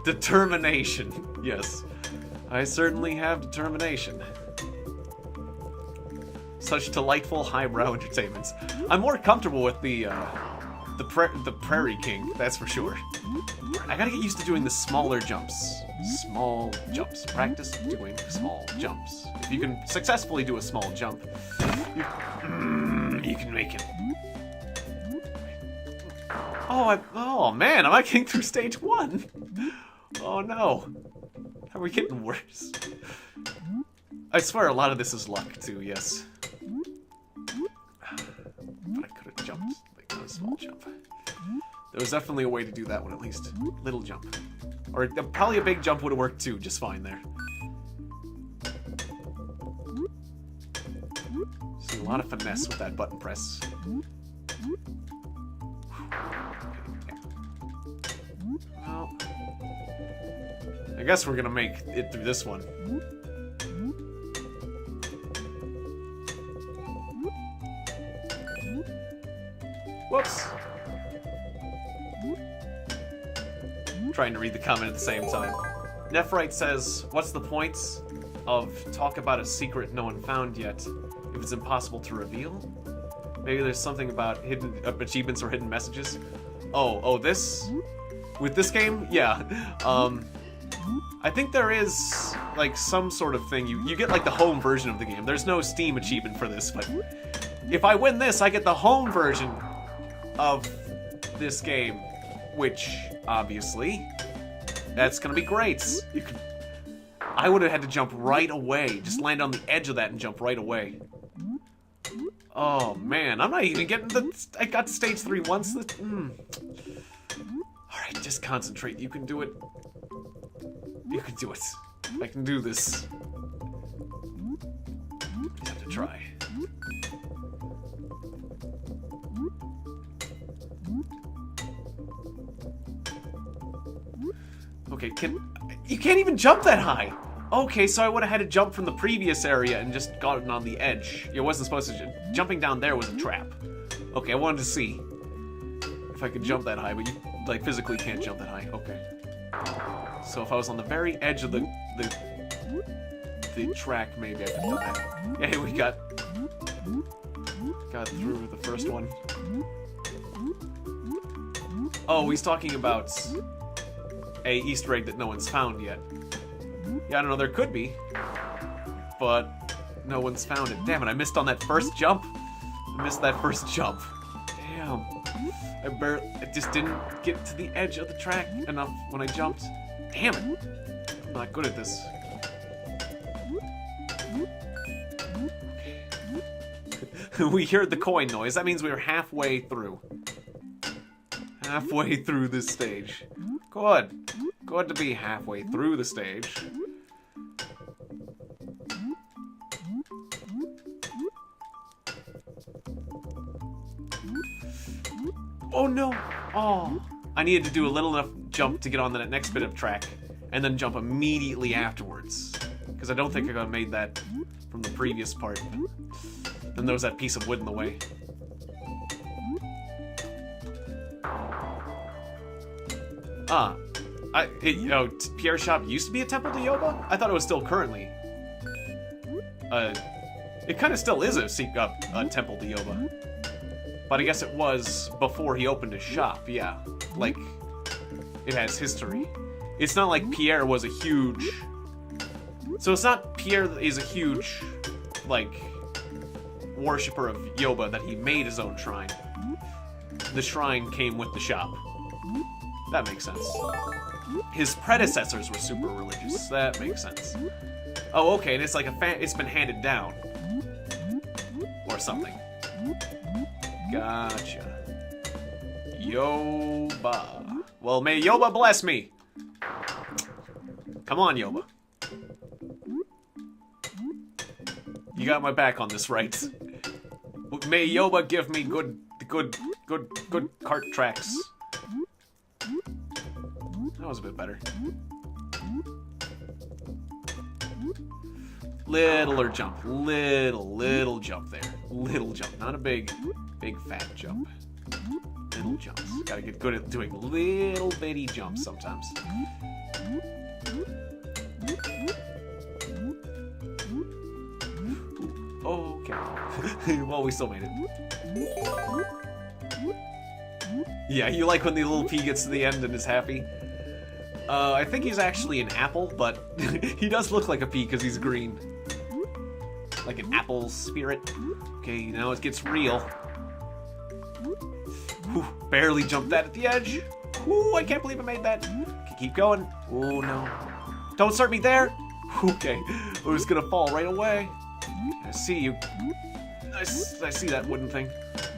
A: Determination. Yes. I certainly have determination. Such delightful highbrow entertainments. I'm more comfortable with the Prairie King, that's for sure. I gotta get used to doing the smaller jumps. Small jumps. Practice doing small jumps. If you can successfully do a small jump, you can make it. Oh man, am I getting through stage 1? Oh no. How are we getting worse? I swear a lot of this is luck too, yes. But I could have jumped, like a small jump. There was definitely a way to do that one at least. Little jump. Or probably a big jump would have worked too, just fine there. See, a lot of finesse with that button press. Well, I guess we're gonna make it through this one. Whoops. Trying to read the comment at the same time. Nephrite says, what's the point of talk about a secret no one found yet if it's impossible to reveal? Maybe there's something about hidden achievements or hidden messages. Oh, this? With this game? Yeah. I think there is, like, some sort of thing. You get, like, the home version of the game. There's no Steam achievement for this, but if I win this, I get the home version of this game, which, obviously, that's gonna be great. I would have had to jump right away. Just land on the edge of that and jump right away. Oh, man. I'm not even getting I got to stage 3 once. Alright, just concentrate. You can do it. You can do it. I can do this. Just have to try. Okay, you can't even jump that high! Okay, so I would have had to jump from the previous area and just gotten on the edge. It wasn't supposed to... Jumping down there was a trap. Okay, I wanted to see if I could jump that high, but you, like, physically can't jump that high. Okay. So if I was on the very edge of the track, maybe I could do that. Yeah, we got through the first one. Oh, he's talking about a Easter egg that no one's found yet. Yeah, I don't know, there could be, but no one's found it. Damn it, I missed on that first jump. I missed that first jump. Damn. I just didn't get to the edge of the track enough when I jumped. Damn it. I'm not good at this. We heard the coin noise. That means we were halfway through. Halfway through this stage. Good. Good to be halfway through the stage. Oh no! Oh, I needed to do a little enough jump to get on the next bit of track, and then jump immediately afterwards. Because I don't think I could have made that from the previous part. Then there was that piece of wood in the way. Pierre's shop used to be a temple to Yoba? I thought it was still currently. It kind of still is a temple to Yoba. But I guess it was before he opened his shop, yeah. Like, it has history. It's not like Pierre was a huge... So it's not Pierre is a huge, like, worshipper of Yoba that he made his own shrine. The shrine came with the shop. That makes sense. His predecessors were super religious. That makes sense. Oh, okay, and it's like it's been handed down. Or something. Gotcha. Yoba. Well, may Yoba bless me. Come on, Yoba. You got my back on this, right? May Yoba give me good cart tracks. That was a bit better. Littler jump. Little jump there. Little jump. Not a big fat jump. Little jumps. Gotta get good at doing little bitty jumps sometimes. Okay. Well, we still made it. Yeah, you like when the little pea gets to the end and is happy? I think he's actually an apple, but he does look like a pea because he's green. Like an apple spirit. Okay, now it gets real. Whew, barely jumped that at the edge. Ooh, I can't believe I made that. Okay, keep going. Oh, no. Don't start me there. Okay, I was gonna fall right away. I see you. I see that wooden thing.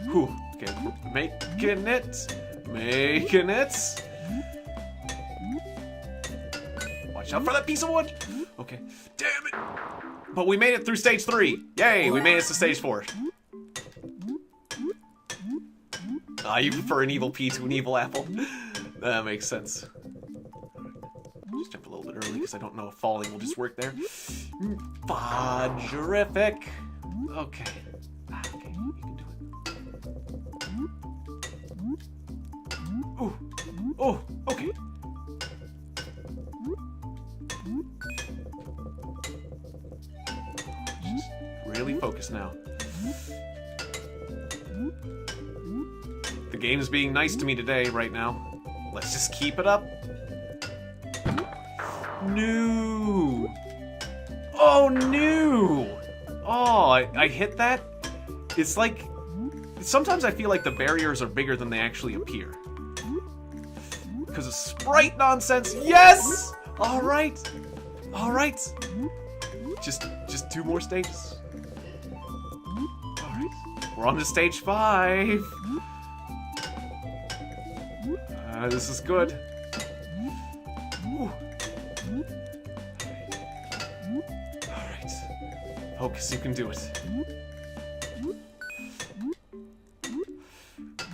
A: Whew. Okay, making it. Watch out for that piece of wood. Okay, damn it. But we made it through stage 3. Yay, we made it to stage 4. You prefer an evil pea to an evil apple? That makes sense. Just jump a little bit early because I don't know if falling will just work there. Fudgerific. Okay. Okay, you can do it. Ooh. Oh, okay. Just really focus now. The game's being nice to me today, right now. Let's just keep it up. No! Oh, no! Oh, I hit that? It's like... Sometimes I feel like the barriers are bigger than they actually appear. Because of sprite nonsense. Yes! Alright. Alright. Just 2 more stages. Alright. We're on to stage 5. This is good. Ooh. Alright. Focus, you can do it.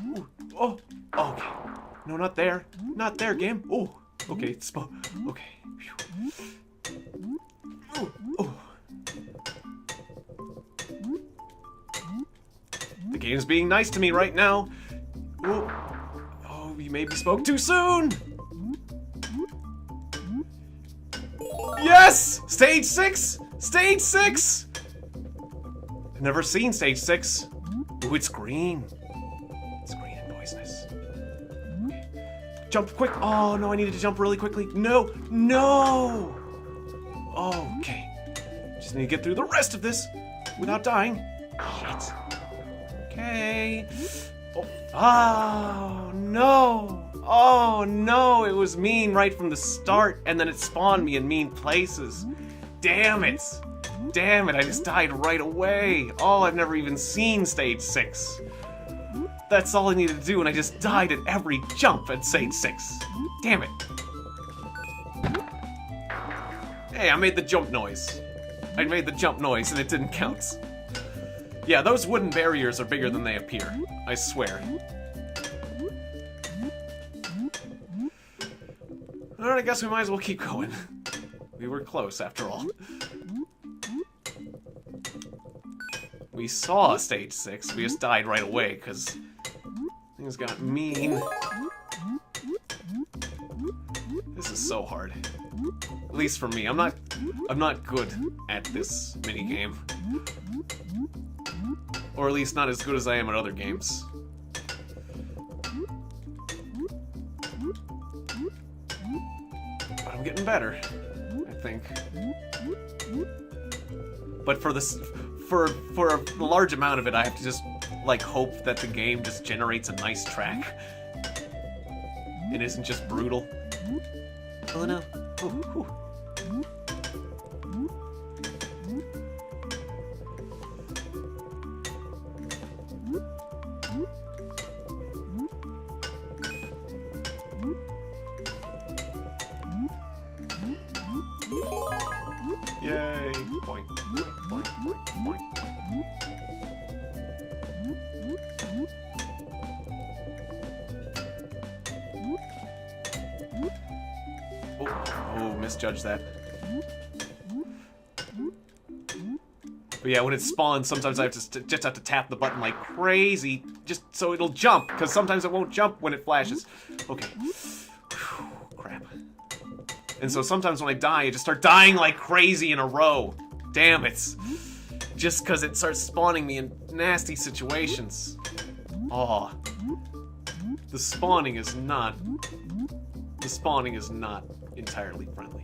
A: Ooh. Oh, okay. No, not there. Not there, game. Oh, okay. Okay. Oh, oh. The game's being nice to me right now. Oh, oh, you maybe spoke too soon. Yes! Stage 6! Stage 6! I've never seen stage 6. Ooh, it's green. It's green and poisonous. Okay. Jump quick. Oh, no, I needed to jump really quickly. No, no! Okay. Just need to get through the rest of this without dying. Shit. Okay. Oh, no. Oh, no, it was mean right from the start, and then it spawned me in mean places. Damn it. Damn it, I just died right away. Oh, I've never even seen stage 6. That's all I needed to do, and I just died at every jump at stage 6. Damn it. Hey, I made the jump noise. I made the jump noise, and it didn't count. Yeah, those wooden barriers are bigger than they appear. I swear. Alright, I guess we might as well keep going. We were close, after all. We saw stage 6. We just died right away, because things got mean. This is so hard. At least for me. I'm not good at this minigame. Or at least not as good as I am at other games. But I'm getting better, I think. But for this, for a large amount of it, I have to just like hope that the game just generates a nice track. It isn't just brutal. Oh no. Ooh. Yay! Point, point, point, point. Oh, misjudged that. But yeah, when it spawns, sometimes I have to just have to tap the button like crazy, just so it'll jump, because sometimes it won't jump when it flashes. Okay. Whew, crap. And so sometimes when I die, I just start dying like crazy in a row. Damn it. Just because it starts spawning me in nasty situations. Oh. The spawning is not entirely friendly.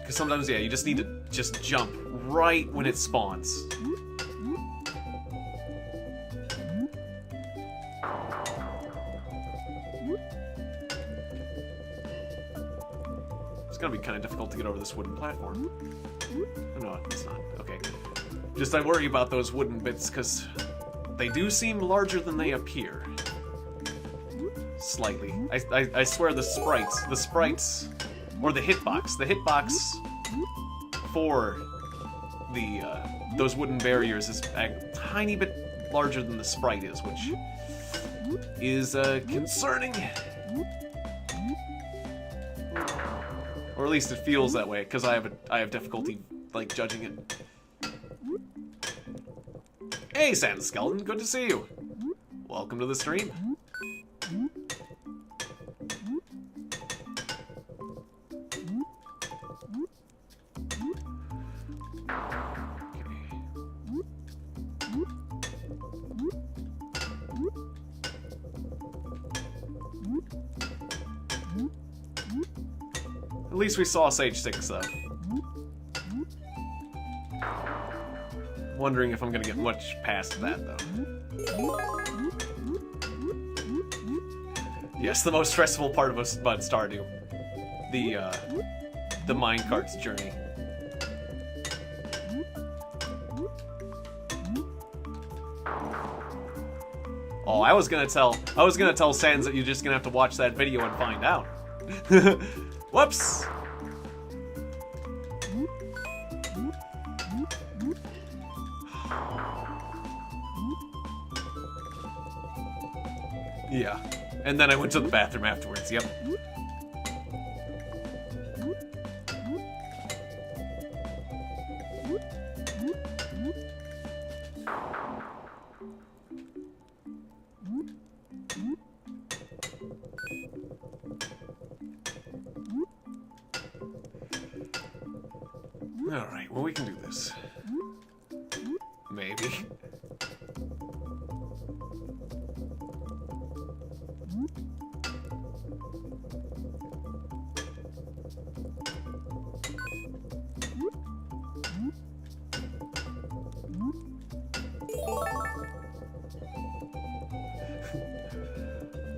A: Because sometimes, yeah, you just need to just jump right when it spawns. It's gonna be kind of difficult to get over this wooden platform. Oh, no, it's not. Okay. Just I worry about those wooden bits because they do seem larger than they appear. Slightly. I swear the sprites, or the hitbox for the those wooden barriers is a tiny bit larger than the sprite is, which is concerning. Or at least it feels that way, because I have difficulty like judging it. Hey, Sand Skeleton, good to see you. Welcome to the stream. At least we saw Stage 6, though. Wondering if I'm gonna get much past that, though. Yes, the most stressful part about Stardew. The minecart's journey. Oh, I was gonna tell Sans that you're just gonna have to watch that video and find out. Whoops! Yeah. And then I went to the bathroom afterwards, yep. Alright, well we can do this. Maybe.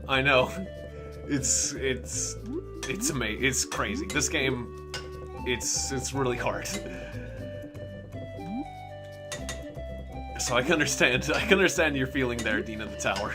A: I know. It's amazing. It's crazy. This game, it's really hard. So I can understand your feeling there, Dean of the Tower.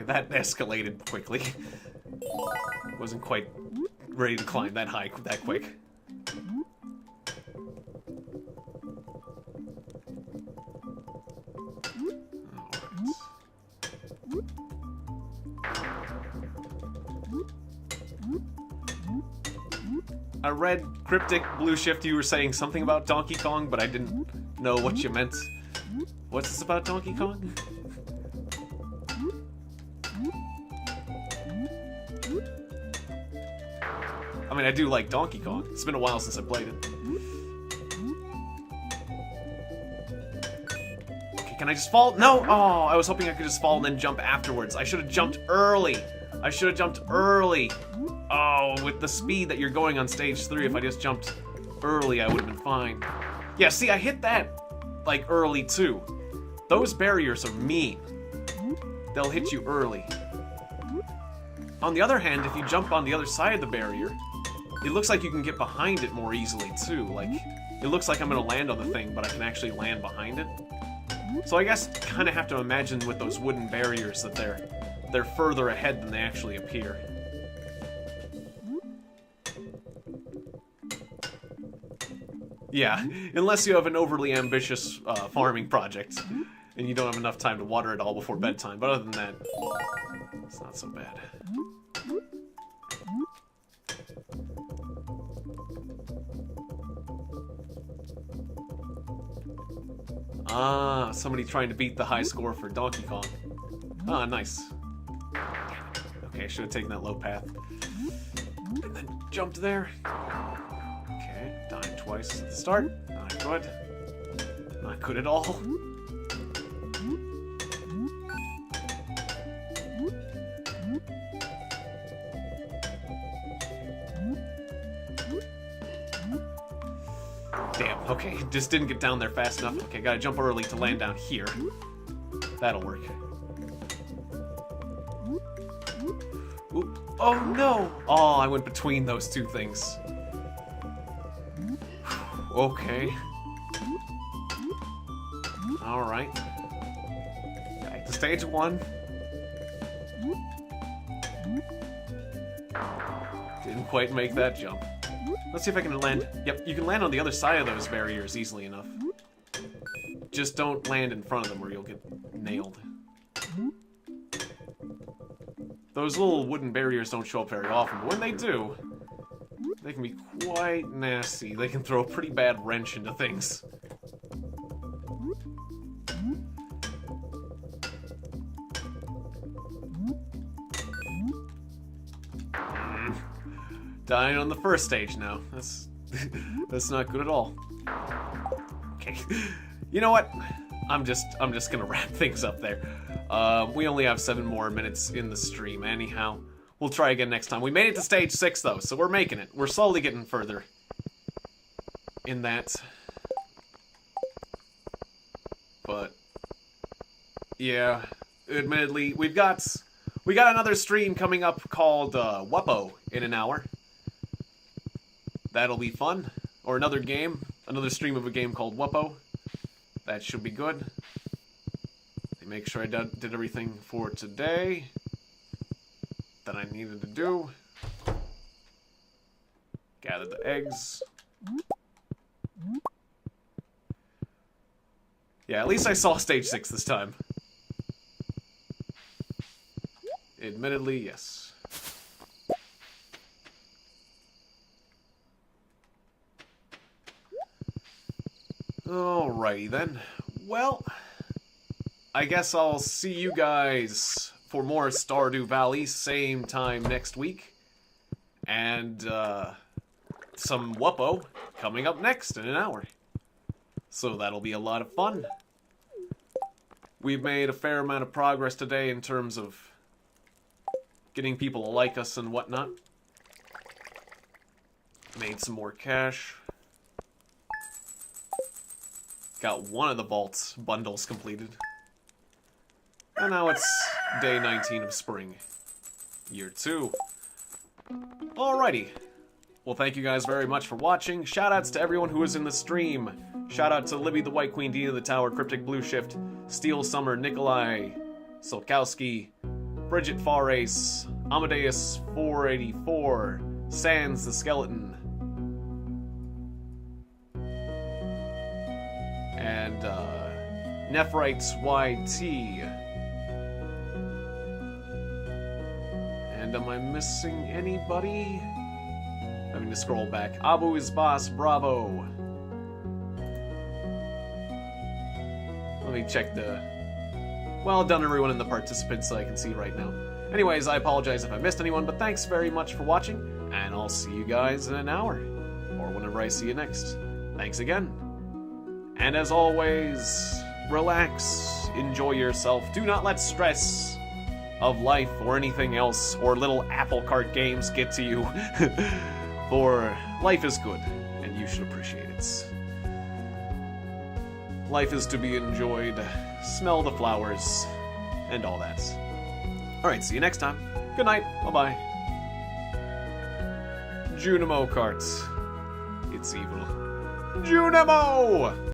A: that escalated quickly. Wasn't quite ready to climb that high that quick. I read Cryptic Blue Shift, you were saying something about Donkey Kong, but I didn't know what you meant. What's this about Donkey Kong? I mean, I do like Donkey Kong. It's been a while since I played it. Okay, can I just fall? No! Oh, I was hoping I could just fall and then jump afterwards. I should have jumped early. I should have jumped early. Oh, with the speed that you're going on stage 3, if I just jumped early, I would have been fine. Yeah, see, I hit that, like, early, too. Those barriers are mean. They'll hit you early. On the other hand, if you jump on the other side of the barrier, it looks like you can get behind it more easily, too. Like, it looks like I'm gonna land on the thing, but I can actually land behind it. So I guess kind of have to imagine with those wooden barriers that they're further ahead than they actually appear. Yeah, unless you have an overly ambitious farming project, and you don't have enough time to water it all before bedtime. But other than that, it's not so bad. Ah, somebody trying to beat the high score for Donkey Kong. Ah, nice. Okay, I should have taken that low path. And then jumped there. Okay, died twice at the start. Not good. Not good at all. Damn, okay, just didn't get down there fast enough. Okay, gotta jump early to land down here. That'll work. Oop. Oh no! Oh, I went between those two things. Okay. Alright. Back to stage 1. Didn't quite make that jump. Let's see if I can land. Yep, you can land on the other side of those barriers easily enough. Just don't land in front of them or you'll get nailed. Those little wooden barriers don't show up very often, but when they do, they can be quite nasty. They can throw a pretty bad wrench into things. Dying on the first stage now. That's not good at all. Okay. You know what? I'm just gonna wrap things up there. We only have 7 more minutes in the stream anyhow. We'll try again next time. We made it to stage 6 though, so we're making it. We're slowly getting further in that. But yeah, admittedly, we got another stream coming up called Wuppo in an hour. That'll be fun. Or another stream of a game called Wuppo. That should be good. Make sure I did everything for today that I needed to do. Gathered the eggs. Yeah, at least I saw stage 6 this time. Admittedly, yes. Alrighty then. Well, I guess I'll see you guys for more Stardew Valley same time next week. And some Wuppo coming up next in an hour. So that'll be a lot of fun. We've made a fair amount of progress today in terms of getting people to like us and whatnot. Made some more cash. Got one of the vault's bundles completed. And now it's day 19 of spring. Year 2. Alrighty. Well, thank you guys very much for watching. Shoutouts to everyone who was in the stream. Shoutout to Libby the White Queen, Dina the Tower, Cryptic Blue Shift, Steel Summer, Nikolai, Solkowski, Bridget Farace, Amadeus 484, Sans the Skeleton, and Nephrites YT. And am I missing anybody? Having to scroll back. Abu is Boss, bravo. Let me check the... Well done, everyone in the participants, so I can see right now. Anyways, I apologize if I missed anyone, but thanks very much for watching, and I'll see you guys in an hour, or whenever I see you next. Thanks again. And as always, relax, enjoy yourself. Do not let stress of life or anything else, or little Apple Cart games get to you. For life is good, and you should appreciate it. Life is to be enjoyed. Smell the flowers, and all that. Alright, see you next time. Good night. Bye-bye. Junimo Cart. It's evil. Junimo!